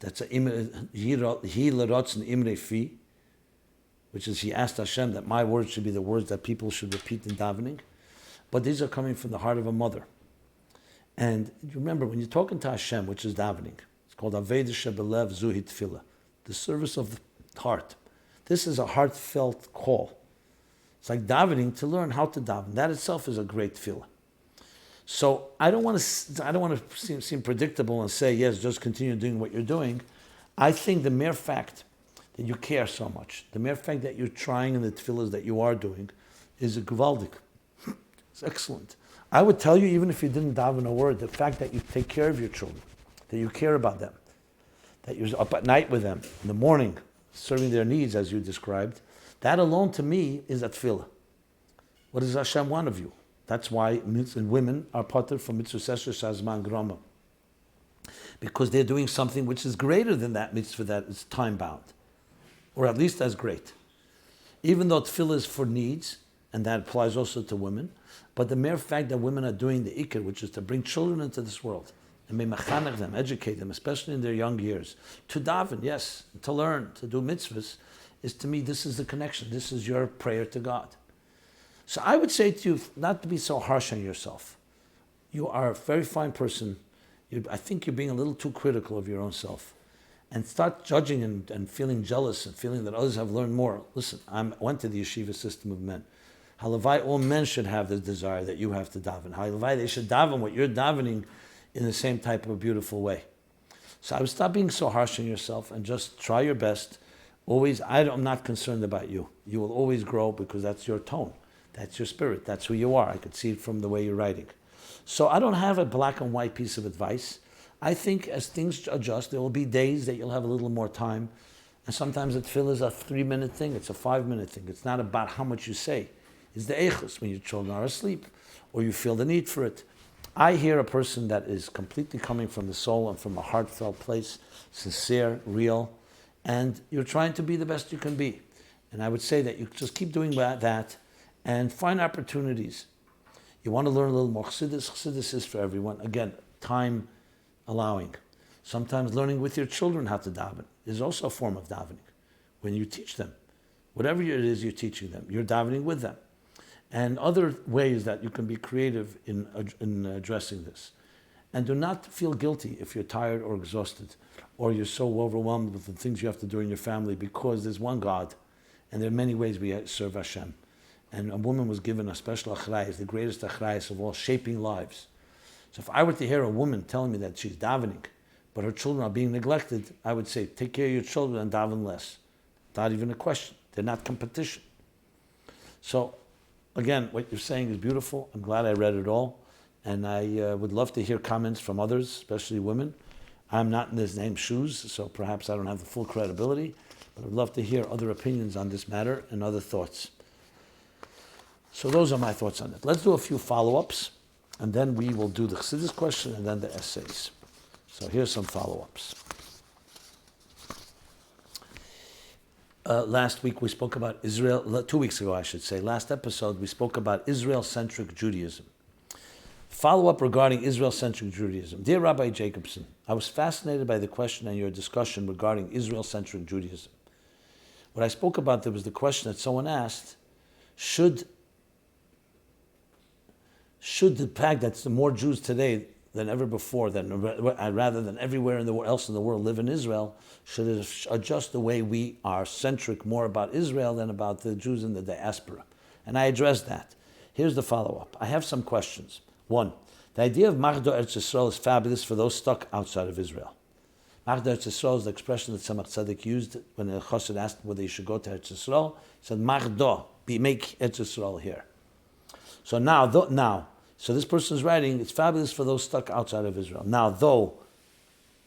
That's a Hi L'Rotzen Imre Fi, which is he asked Hashem that my words should be the words that people should repeat in davening. But these are coming from the heart of a mother. And you remember, when you're talking to Hashem, which is davening, it's called Aveda Shebelev Zuhi Tefillah, the service of the heart. This is a heartfelt call. It's like davening to learn how to daven. That itself is a great tefillah. So I don't want to seem predictable and say, yes, just continue doing what you're doing. I think the mere fact that you care so much, the mere fact that you're trying in the tefillahs that you are doing, is a gewaldik. It's excellent. I would tell you, even if you didn't daven a word, the fact that you take care of your children, that you care about them, that you're up at night with them, in the morning, serving their needs as you described, that alone to me is a tefillah. What does Hashem want of you? That's why women are patur from mitzvah sesher shazman grama, because they're doing something which is greater than that mitzvah that is time bound, or at least as great. Even though tefillah is for needs and that applies also to women. But the mere fact that women are doing the ikr, which is to bring children into this world, and mechanech them, educate them, especially in their young years, to daven, yes, to learn, to do mitzvahs, is to me, this is the connection. This is your prayer to God. So I would say to you, not to be so harsh on yourself. You are a very fine person. I think you're being a little too critical of your own self. And start judging and feeling jealous and feeling that others have learned more. Listen, I went to the yeshiva system of men. Halavai, all men should have the desire that you have to daven. Halavai, they should daven what you're davening in the same type of a beautiful way. So I would stop being so harsh on yourself and just try your best. Always, I'm not concerned about you. You will always grow because that's your tone. That's your spirit. That's who you are. I could see it from the way you're writing. So I don't have a black and white piece of advice. I think as things adjust, there will be days that you'll have a little more time. And sometimes a tefillah is a 3-minute thing. It's a 5-minute thing. It's not about how much you say. It's the echos when your children are asleep or you feel the need for it. I hear a person that is completely coming from the soul and from a heartfelt place, sincere, real, and you're trying to be the best you can be. And I would say that you just keep doing that and find opportunities. You want to learn a little more Chassidus. Chassidus is for everyone. Again, time allowing. Sometimes learning with your children how to daven is also a form of davening. When you teach them, whatever it is you're teaching them, you're davening with them. And other ways that you can be creative in addressing this. And do not feel guilty if you're tired or exhausted, or you're so overwhelmed with the things you have to do in your family, because there's one God, and there are many ways we serve Hashem. And a woman was given a special achrayus, the greatest achrayus of all, shaping lives. So if I were to hear a woman telling me that she's davening, but her children are being neglected, I would say, take care of your children and daven less. Not even a question. They're not competition. So, again, what you're saying is beautiful. I'm glad I read it all. And I would love to hear comments from others, especially women. I'm not in this name's shoes, so perhaps I don't have the full credibility, but I'd love to hear other opinions on this matter and other thoughts. So those are my thoughts on it. Let's do a few follow-ups, and then we will do the Chassidus question and then the essays. So here's some follow-ups. Last week we spoke about Israel, 2 weeks ago I should say, last episode we spoke about Israel-centric Judaism. Follow-up regarding Israel-centric Judaism. Dear Rabbi Jacobson, I was fascinated by the question and your discussion regarding Israel-centric Judaism. What I spoke about, there was the question that someone asked, should the fact that more Jews today than ever before, rather than everywhere else in the world live in Israel, should it adjust the way we are centric more about Israel than about the Jews in the diaspora? And I addressed that. Here's the follow-up. I have some questions. 1, the idea of Machdo Eretz Yisrael is fabulous for those stuck outside of Israel. Machdo Eretz Yisrael is the expression that Tzemach Tzedek used when the chosson asked whether he should go to Eretz Yisrael. He said, Machdo, make Eretz Yisrael here. So so this person is writing, it's fabulous for those stuck outside of Israel. Now though,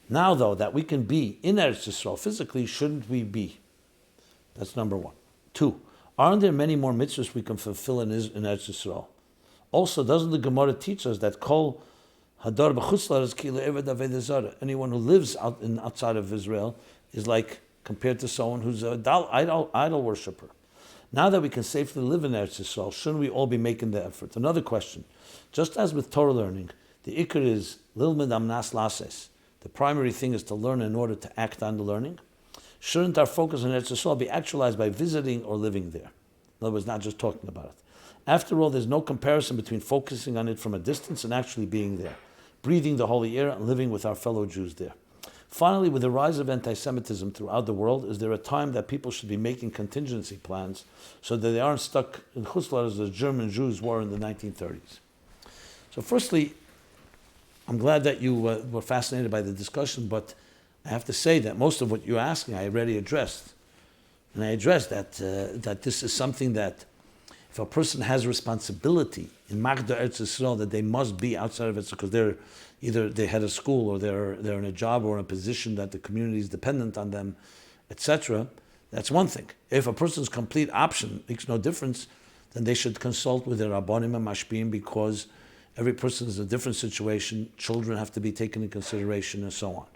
that we can be in Eretz Yisrael physically, shouldn't we be? That's number 1. 2, aren't there many more mitzvahs we can fulfill in Eretz Yisrael? Also, doesn't the Gemara teach us that kol hadar b'chutz la'aretz kilu eved aved zara? Anyone who lives outside of Israel is like compared to someone who's an idol worshiper. Now that we can safely live in Eretz Yisrael, shouldn't we all be making the effort? Another question. Just as with Torah learning, the ikar is lilmed amnas lases. The primary thing is to learn in order to act on the learning. Shouldn't our focus on Eretz Yisrael be actualized by visiting or living there? In other words, not just talking about it. After all, there's no comparison between focusing on it from a distance and actually being there, breathing the holy air and living with our fellow Jews there. Finally, with the rise of anti-Semitism throughout the world, is there a time that people should be making contingency plans so that they aren't stuck in chutzlar as the German Jews were in the 1930s? So firstly, I'm glad that you were fascinated by the discussion, but I have to say that most of what you're asking I already addressed. And I addressed that this is something that if a person has responsibility in Machdo Eretz Yisrael, that they must be outside of it because they're either they had a school or they're in a job or in a position that the community is dependent on them, etc. That's one thing. If a person's complete option makes no difference, then they should consult with their rabbanim and mashpim, because every person is in a different situation. Children have to be taken into consideration and so on.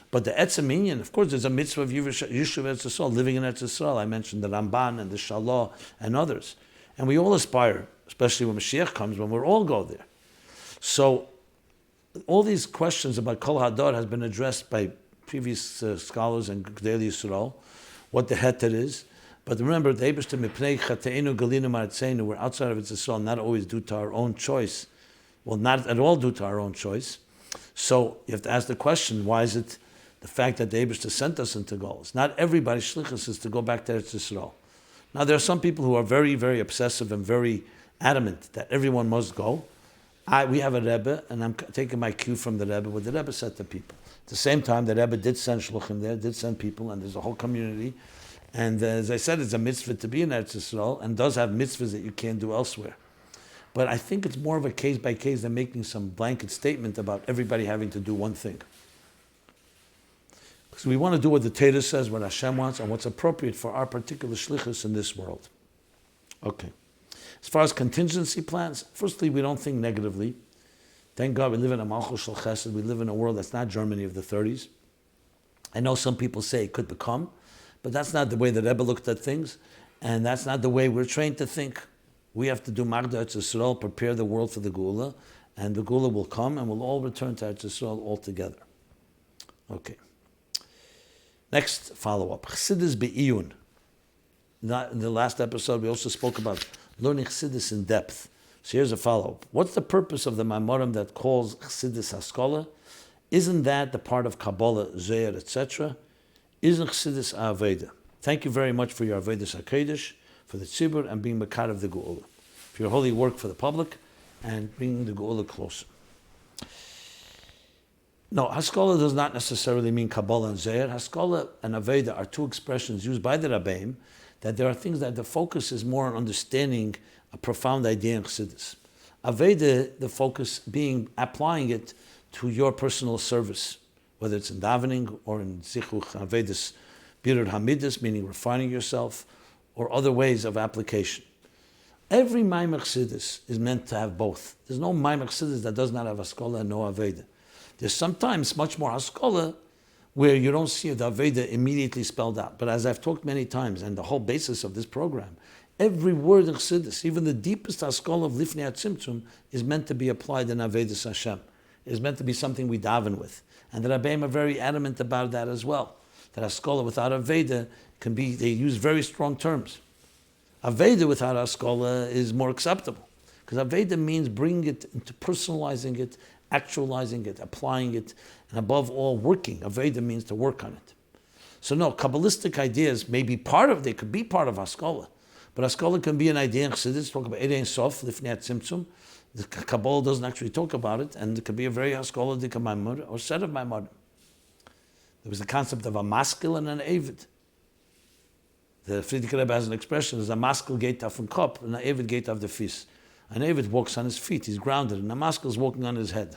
But the Etzem, of course, there's a mitzvah of Yishuv Eretz Yisrael, living in Eretz Yisrael. I mentioned the Ramban and the Shalah and others. And we all aspire, especially when Mashiach comes, when we'll all go there. So all these questions about Kol Hadar has been addressed by previous scholars and Gedolei Yisrael, what the heter is. But remember, the Eibishter Mipnei Chateinu Galinu Maratzenu, we're outside of Israel, not always due to our own choice. Well, not at all due to our own choice. So you have to ask the question, why is it the fact that the Eibishter sent us into golus? Not everybody's shlichus is to go back to Eretz Yisrael. Now, there are some people who are very, very obsessive and very adamant that everyone must go. We have a Rebbe, and I'm taking my cue from the Rebbe, what the Rebbe said to people. At the same time, the Rebbe did send shluchim there, did send people, and there's a whole community. And as I said, it's a mitzvah to be in Eretz Yisrael, and does have mitzvahs that you can't do elsewhere. But I think it's more of a case by case than making some blanket statement about everybody having to do one thing. Because we want to do what the Torah says, what Hashem wants, and what's appropriate for our particular shlichus in this world. Okay. As far as contingency plans, firstly, we don't think negatively. Thank God we live in a malchus shel chesed. We live in a world that's not Germany of the 30s. I know some people say it could become, but that's not the way the Rebbe looked at things, and that's not the way we're trained to think. We have to do Magda Eretz Yisrael, prepare the world for the Geula, and the Geula will come, and we'll all return to Eretz Yisrael all together. Okay. Next follow-up. Chassidus be'iyun. In the last episode, we also spoke about learning Chassidus in depth. So here's a follow-up. What's the purpose of the Maimorim that calls Chassidus Haskalah? Isn't that the part of Kabbalah, Zohar, etc.? Isn't Chassidus Aveda? Thank you very much for your Avedas HaKodesh, for the Tzibur, and being Makar of the Geula, for your holy work for the public, and bringing the Geula closer. No, Haskalah does not necessarily mean Kabbalah and Zohar. Haskalah and Aveda are two expressions used by the Rabbeim, that there are things that the focus is more on understanding a profound idea in Chassidus. Aveda, the focus being applying it to your personal service, whether it's in davening or in zichuch Avedas birur hamidus, meaning refining yourself, or other ways of application. Every Maimer Chassidus is meant to have both. There's no Maimer Chassidus that does not have Haskalah and no Aveda. There's sometimes much more Haskalah where you don't see the Aveda immediately spelled out. But as I've talked many times, and the whole basis of this program, every word in Chassidus, even the deepest Haskalah of Lifnei HaTzimtzum, is meant to be applied in Avedas Hashem. It is meant to be something we daven with. And the Rabbeim are very adamant about that as well. That Haskalah without Aveda can be, they use very strong terms. Aveda without Haskalah is more acceptable. Because Aveda means bringing it into personalizing it, actualizing it, applying it, and above all, working. Aveda means to work on it. So no, Kabbalistic ideas may be part of, they could be part of Haskalah. But Haskalah can be an idea in Chassidus, talk about Erein Sof, Lifnei HaTzimtzum. The Kabbalah doesn't actually talk about it, and it could be a very Haskalah-dik Maimor, or set of Maimorim. There was the concept of a maskil and an avid. The Friedrich Rebbe has an expression, there's a maskil gate of the cup, and an avid gate of the fist. An avid walks on his feet, he's grounded, and a maskil is walking on his head.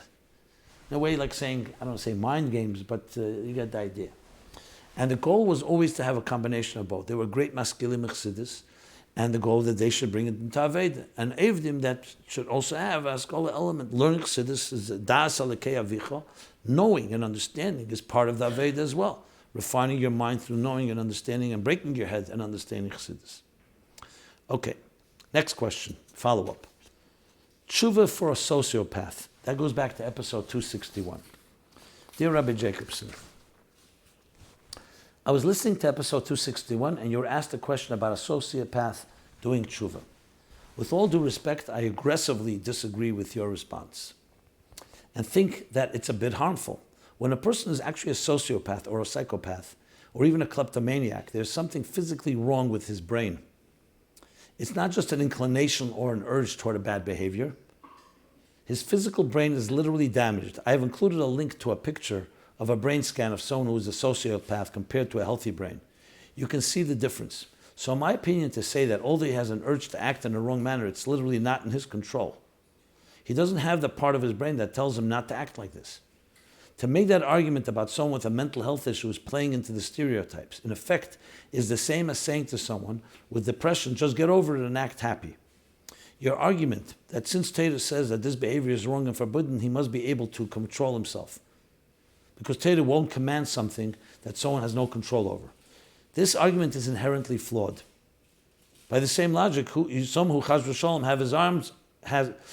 In a way like saying, I don't say mind games, but you get the idea. And the goal was always to have a combination of both. They were great maskilim Chassidus, and the goal that they should bring it into Aveda. And Avdim that should also have a scholar element. Learning Chassidus is das alekei avicha. Knowing and understanding is part of the Aveda as well. Refining your mind through knowing and understanding and breaking your head and understanding Chassidus. Okay, next question, follow-up. Teshuva for a sociopath. That goes back to episode 261. Dear Rabbi Jacobson, I was listening to episode 261 and you were asked a question about a sociopath doing teshuva. With all due respect, I aggressively disagree with your response and think that it's a bit harmful. When a person is actually a sociopath or a psychopath or even a kleptomaniac, there's something physically wrong with his brain. It's not just an inclination or an urge toward a bad behavior. His physical brain is literally damaged. I have included a link to a picture of a brain scan of someone who is a sociopath compared to a healthy brain. You can see the difference. So in my opinion, to say that although he has an urge to act in the wrong manner, it's literally not in his control. He doesn't have the part of his brain that tells him not to act like this. To make that argument about someone with a mental health issue is playing into the stereotypes. In effect, is the same as saying to someone with depression, just get over it and act happy. Your argument that since Torah says that this behavior is wrong and forbidden, he must be able to control himself. Because Torah won't command something that someone has no control over. This argument is inherently flawed. By the same logic, some who Chas v'Sholom have his arms,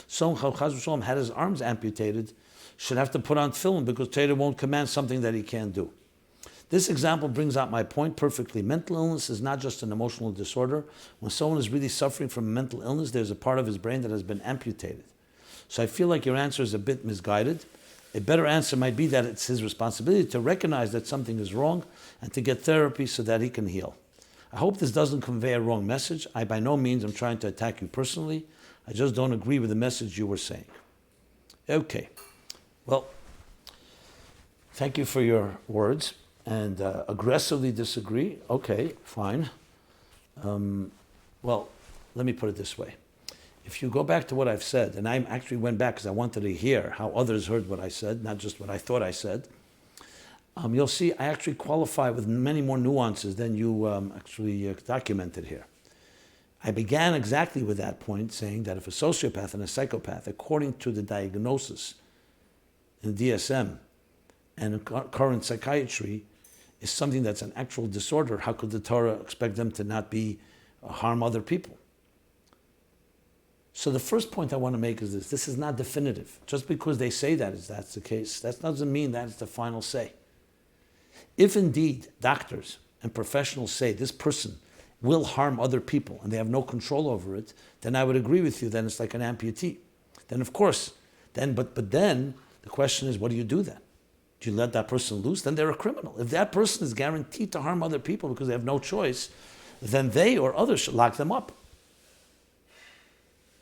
some who Chas v'Sholom had his arms amputated, should have to put on tefillin because Torah won't command something that he can't do. This example brings out my point perfectly. Mental illness is not just an emotional disorder. When someone is really suffering from a mental illness, there's a part of his brain that has been amputated. So I feel like your answer is a bit misguided. A better answer might be that it's his responsibility to recognize that something is wrong and to get therapy so that he can heal. I hope this doesn't convey a wrong message. I by no means am trying to attack you personally. I just don't agree with the message you were saying. Okay. Well, thank you for your words. And aggressively disagree. Okay, fine. Well, let me put it this way. If you go back to what I've said, and I actually went back because I wanted to hear how others heard what I said, not just what I thought I said, you'll see I actually qualify with many more nuances than you actually documented here. I began exactly with that point, saying that if a sociopath and a psychopath, according to the diagnosis in DSM and in current psychiatry, is something that's an actual disorder, how could the Torah expect them to not be harm other people? So the first point I want to make is this is not definitive. Just because they say that's the case, that doesn't mean that's the final say. If indeed doctors and professionals say this person will harm other people and they have no control over it, then I would agree with you, then it's like an amputee. Then of course, but then the question is, what do you do then? Do you let that person loose? Then they're a criminal. If that person is guaranteed to harm other people because they have no choice, then they or others should lock them up.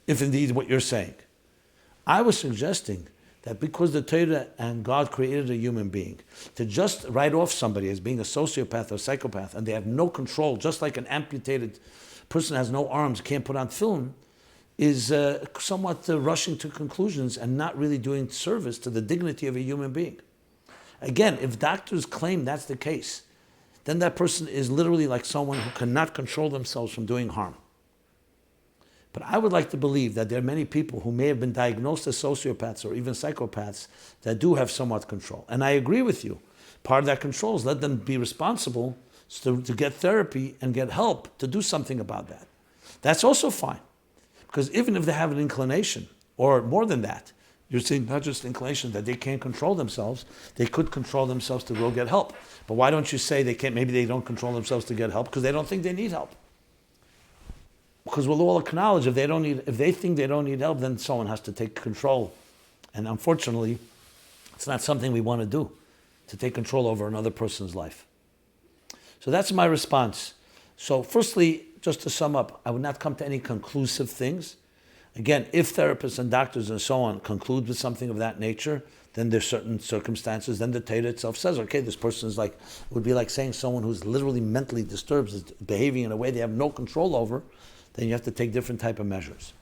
If indeed what you're saying. I was suggesting that because the Torah and God created a human being, to just write off somebody as being a sociopath or psychopath and they have no control, just like an amputated person has no arms, can't put on film, is somewhat rushing to conclusions and not really doing service to the dignity of a human being. Again, if doctors claim that's the case, then that person is literally like someone who cannot control themselves from doing harm. But I would like to believe that there are many people who may have been diagnosed as sociopaths or even psychopaths that do have somewhat control. And I agree with you. Part of that control is let them be responsible to get therapy and get help to do something about that. That's also fine. Because even if they have an inclination, or more than that, you're saying not just inclination that they can't control themselves, they could control themselves to go get help. But why don't you say they can't, maybe they don't control themselves to get help because they don't think they need help. Because we'll all acknowledge if they think they don't need help, then someone has to take control. And unfortunately, it's not something we want to do, to take control over another person's life. So that's my response. So firstly, just to sum up, I would not come to any conclusive things. Again, if therapists and doctors and so on conclude with something of that nature, then there's certain circumstances, then the Torah itself says, okay, this person is like, it would be like saying someone who's literally mentally disturbed is behaving in a way they have no control over, then you have to take different type of measures.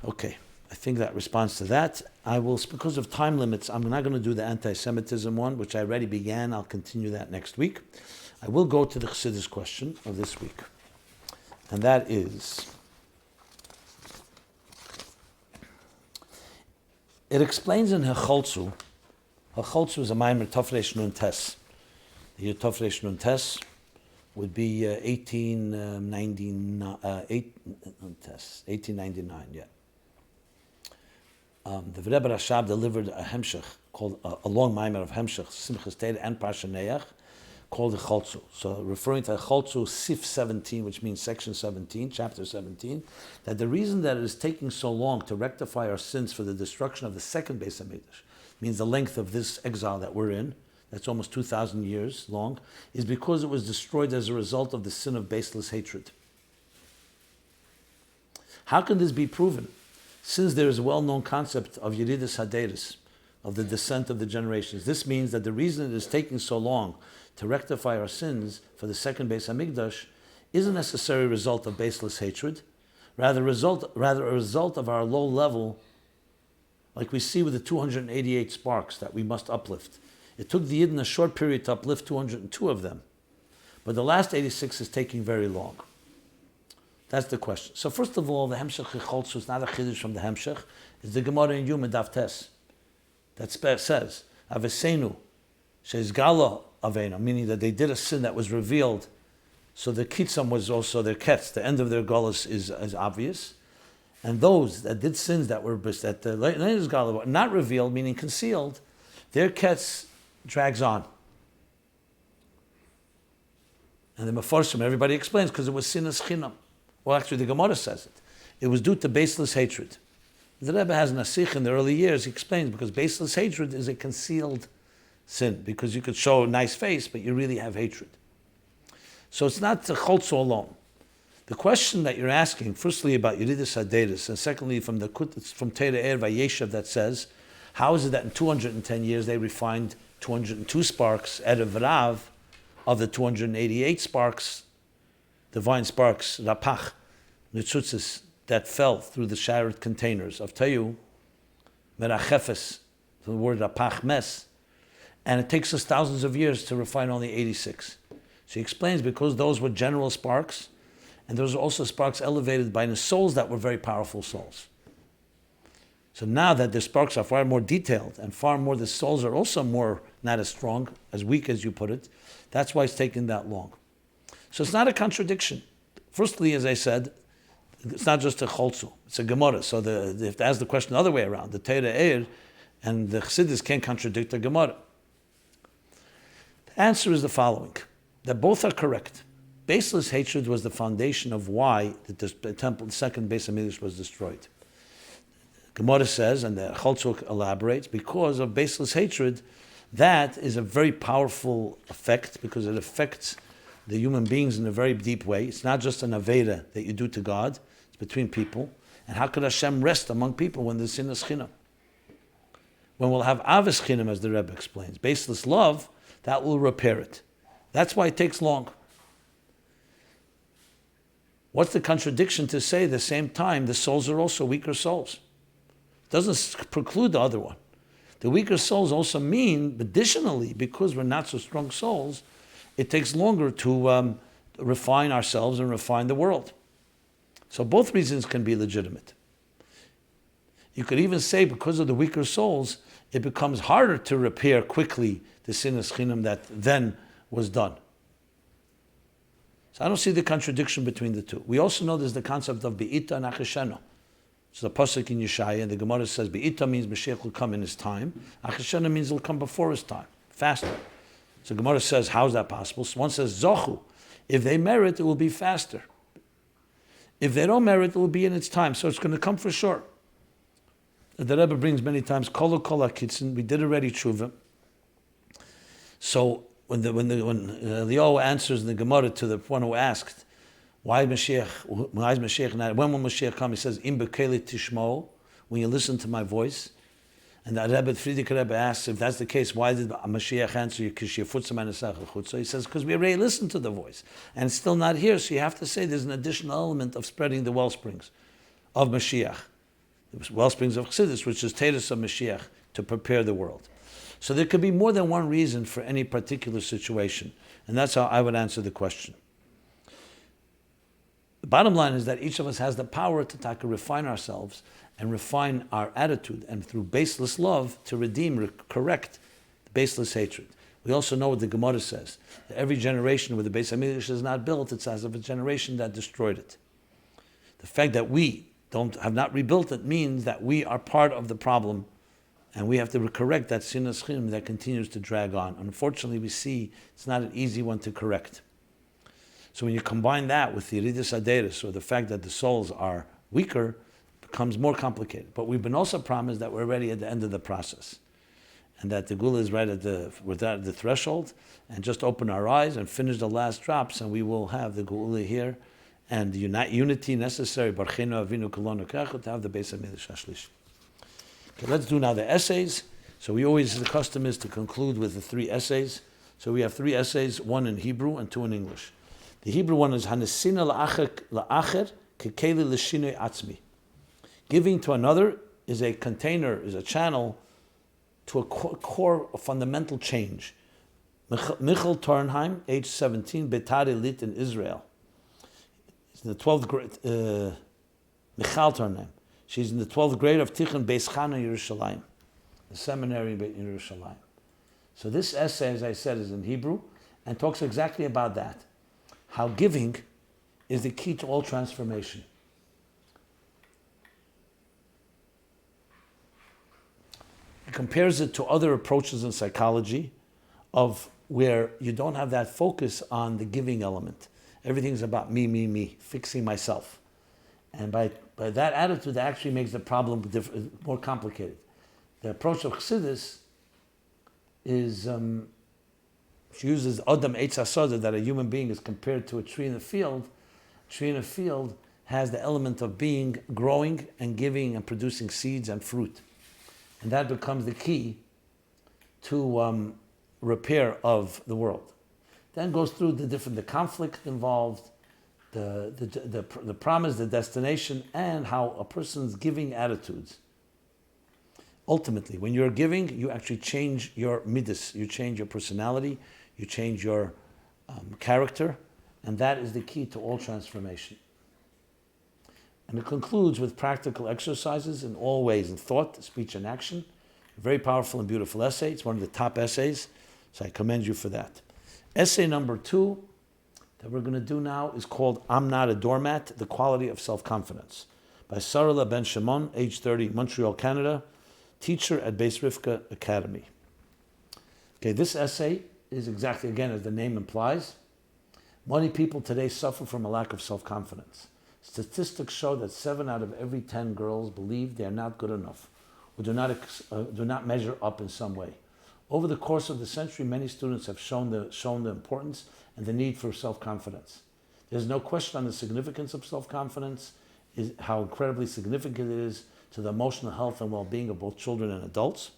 Okay, I think that responds to that. I will, because of time limits, I'm not going to do the anti-Semitism one, which I already began. I'll continue that next week. I will go to the Chassidus question of this week. And that is, it explains in Hecholzu is a Maimer Tofresh Nun Tes. The year Tofresh Nun Tes would be 1899, yeah. The Rebbe Rashab delivered a hemshech, called a long Maimer of hemshech, Simchas Torah and Parsha Neach, called Hecholzu. So referring to Hecholzu, Sif 17, which means section 17, chapter 17, that the reason that it is taking so long to rectify our sins for the destruction of the second Beis Hamikdash, means the length of this exile that we're in, that's almost 2,000 years long, is because it was destroyed as a result of the sin of baseless hatred. How can this be proven? Since there is a well-known concept of Yeridus Haderis, of the descent of the generations. This means that the reason it is taking so long to rectify our sins for the second Beis Hamikdash isn't necessarily a result of baseless hatred, rather a result of our low level, like we see with the 288 sparks that we must uplift. It took the Yidden a short period to uplift 202 of them, but the last 86 is taking very long. That's the question. So first of all, the Hemshech Hecholzu is not a chiddush from the Hemshech. It's the Gemara in Yom Daf Tes that says, Avesenu, she's Gala Avena, meaning that they did a sin that was revealed So the kitzam was also their ketz. The end of their golus is obvious. And those that did sins that were that the latest golus were not revealed, meaning concealed, their ketz drags on. And the Mefarshim, everybody explains, because it was sinas chinam. Well, actually, the Gemara says it. It was due to baseless hatred. The Rebbe has an asich in the early years. He explains because baseless hatred is a concealed sin, because you could show a nice face, but you really have hatred. So it's not the cholzo alone. The question that you're asking, firstly about Yeridus Haderis, and secondly from Teira Er Vayeshev that says, how is it that in 210 years they refined 202 sparks Erev Rav of the 288 sparks, divine sparks, Rapach, Nitzutzis, that fell through the shattered containers of Tayu, Merachefes, the word Rapach, mes, and it takes us thousands of years to refine only 86. So he explains because those were general sparks, and those are also sparks elevated by the souls that were very powerful souls. So now that the sparks are far more detailed and far more, the souls are also more, not as strong, as weak as you put it, that's why it's taken that long. So it's not a contradiction. Firstly, as I said, it's not just a cholzu, it's a Gemara. So if to ask the question the other way around, the Teira Er and the Chassidus can't contradict the Gemara. The answer is the following, that both are correct. Baseless hatred was the foundation of why the temple, the second Beis HaMikdash, was destroyed. Gemara says, and the Cholzuk elaborates, because of baseless hatred, that is a very powerful effect, because it affects the human beings in a very deep way. It's not just an aveda that you do to God, it's between people. And how could Hashem rest among people when there's sinas chinam? When we'll have aves chinam, as the Rebbe explains, baseless love, that will repair it. That's why it takes long. What's the contradiction to say at the same time the souls are also weaker souls? It doesn't preclude the other one. The weaker souls also mean, additionally, because we're not so strong souls, it takes longer to refine ourselves and refine the world. So both reasons can be legitimate. You could even say because of the weaker souls, it becomes harder to repair quickly the sinas chinam that then was done. So I don't see the contradiction between the two. We also know there's the concept of Be'ita and Achashena. It's a pasuk in Yeshaya, and the Gemara says Be'ita means Mashiach will come in his time. Achashena means he'll come before his time, faster. So Gemara says, how is that possible? So one says, Zochu. If they merit, it will be faster. If they don't merit, it will be in its time. So it's going to come for sure. The Rebbe brings many times, Kolo Kola Kitzin, we did already Teshuva. So when Leo answers in the Gemara to the one who asked, why is Mashiach not, when will Mashiach come? He says, Im bekeli tishmo, when you listen to my voice. And the Friedrich Rebbe asks, if that's the case, why did Mashiach answer you? So he says, because we already listened to the voice. And it's still not here, so you have to say there's an additional element of spreading the wellsprings of Mashiach. The wellsprings of Chassidus, which is Teres of Mashiach, to prepare the world. So there could be more than one reason for any particular situation. And that's how I would answer the question. The bottom line is that each of us has the power to refine ourselves and refine our attitude, and through baseless love to redeem, correct the baseless hatred. We also know what the Gemara says, that every generation where the Beis HaMikdash is not built, it's as of a generation that destroyed it. The fact that we have not rebuilt it means that we are part of the problem, and we have to correct that sinas chinam that continues to drag on. Unfortunately, we see it's not an easy one to correct. So when you combine that with the Yeridus Haderis, or the fact that the souls are weaker, becomes more complicated. But we've been also promised that we're already at the end of the process, and that the gula is right at the threshold, and just open our eyes and finish the last drops, and we will have the gula here, and the unity necessary, Barchenu Avinu Kolonu Kechu, to have the Beis HaMikdash Hashlishi. Okay, let's do now the essays. So we always, the custom is to conclude with the 3 essays. So we have 3 essays, 1 in Hebrew and 2 in English. The Hebrew one is הנתינה לאחר, ככלי לשינוי עצמי. Giving to another is a container, is a channel to a fundamental change. Michal Torenheim, age 17, Beitar Illit in Israel. She's in the 12th grade. Michal Torenheim. She's in the 12th grade of Tikkun Beis Chana Yerushalayim, the seminary in Yerushalayim. So this essay, as I said, is in Hebrew and talks exactly about that. how giving is the key to all transformation. He compares it to other approaches in psychology of where you don't have that focus on the giving element. Everything's about me, fixing myself. And by that attitude, that actually makes the problem more complicated. The approach of Chassidus is, she uses Adam Eitz HaSoda, that a human being is compared to a tree in the field. A tree in a field has the element of being, growing and giving and producing seeds and fruit. And that becomes the key to repair of the world. Then goes through the conflict involved, the promise, the destination, and how a person's giving attitudes. Ultimately, when you're giving, you actually change your midas, you change your personality, you change your character, and that is the key to all transformation. And it concludes with practical exercises in all ways, in thought, speech, and action. A very powerful and beautiful essay. It's one of the top essays, so I commend you for that. Essay number 2 that we're going to do now is called I'm Not a Doormat, The Quality of Self-Confidence, by Sarale Benshimon, age 30, Montreal, Canada, teacher at Beis Rivka Academy. Okay, this essay is exactly, again, as the name implies. Many people today suffer from a lack of self-confidence. Statistics show that 7 out of every 10 girls believe they are not good enough or do not measure up in some way. Over the course of the century, many students have shown the importance and the need for self-confidence. There's no question on the significance of self-confidence, how incredibly significant it is to the emotional health and well-being of both children and adults.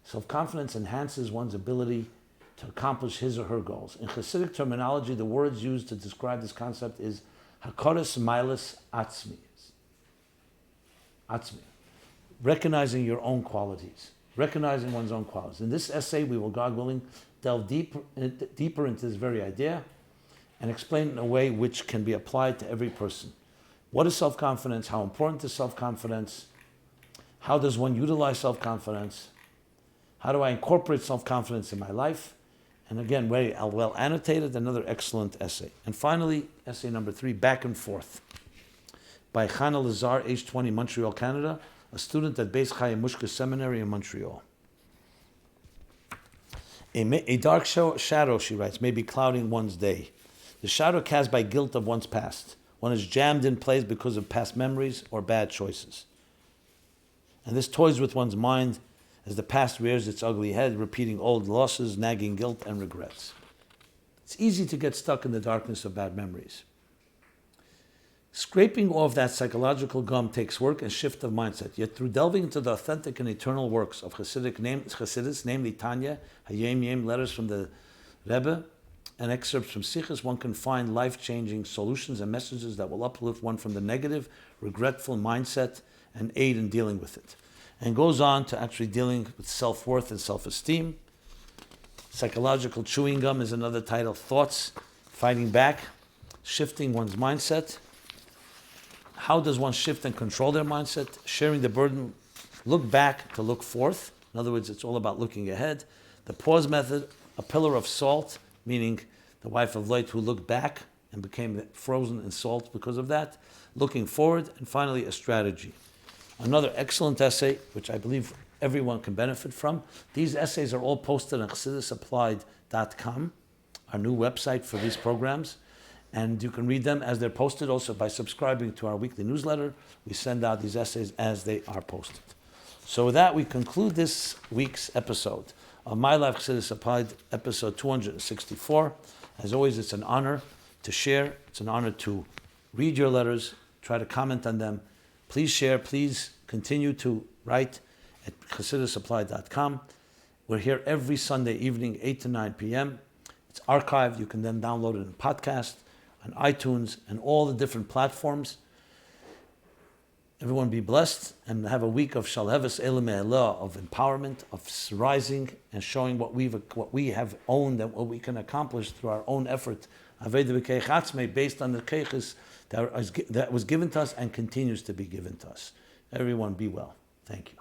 Self-confidence enhances one's ability to accomplish his or her goals. In Chassidic terminology, the words used to describe this concept is Hanochos milas עצמי. Recognizing your own qualities. Recognizing one's own qualities. In this essay, we will, God willing, delve deeper into this very idea and explain it in a way which can be applied to every person. What is self-confidence? How important is self-confidence? How does one utilize self-confidence? How do I incorporate self-confidence in my life? And again, very well annotated, another excellent essay. And finally, essay number 3, Back and Forth, by Chana Lazar, age 20, Montreal, Canada, a student at Beis Chaim Mushka Seminary in Montreal. A dark shadow, she writes, may be clouding one's day. The shadow cast by guilt of one's past. One is jammed in place because of past memories or bad choices. And this toys with one's mind as the past rears its ugly head, repeating old losses, nagging guilt, and regrets. It's easy to get stuck in the darkness of bad memories. Scraping off that psychological gum takes work and shift of mindset. Yet through delving into the authentic and eternal works of Chassidus, namely Tanya, Hayem Yem, letters from the Rebbe, and excerpts from Sichos, one can find life-changing solutions and messages that will uplift one from the negative, regretful mindset and aid in dealing with it. And goes on to actually dealing with self-worth and self-esteem. Psychological chewing gum is another title. Thoughts, fighting back, shifting one's mindset. How does one shift and control their mindset? Sharing the burden, look back to look forth. In other words, it's all about looking ahead. The pause method, a pillar of salt, meaning the wife of Lot who looked back and became frozen in salt because of that. Looking forward, and finally a strategy. Another excellent essay, which I believe everyone can benefit from. These essays are all posted on ChassidusApplied.com, our new website for these programs. And you can read them as they're posted also by subscribing to our weekly newsletter. We send out these essays as they are posted. So with that, we conclude this week's episode of My Life Chassidus Applied, episode 264. As always, it's an honor to share. It's an honor to read your letters, try to comment on them. Please share, please continue to write at ChassidusApplied.com. We're here every Sunday evening, 8 to 9 p.m. It's archived. You can then download it in podcast, on iTunes, and all the different platforms. Everyone be blessed and have a week of Shalheves Elam Elah, of empowerment, of rising and showing what we have owned and what we can accomplish through our own effort. Based on the keiches that was given to us and continues to be given to us. Everyone be well. Thank you.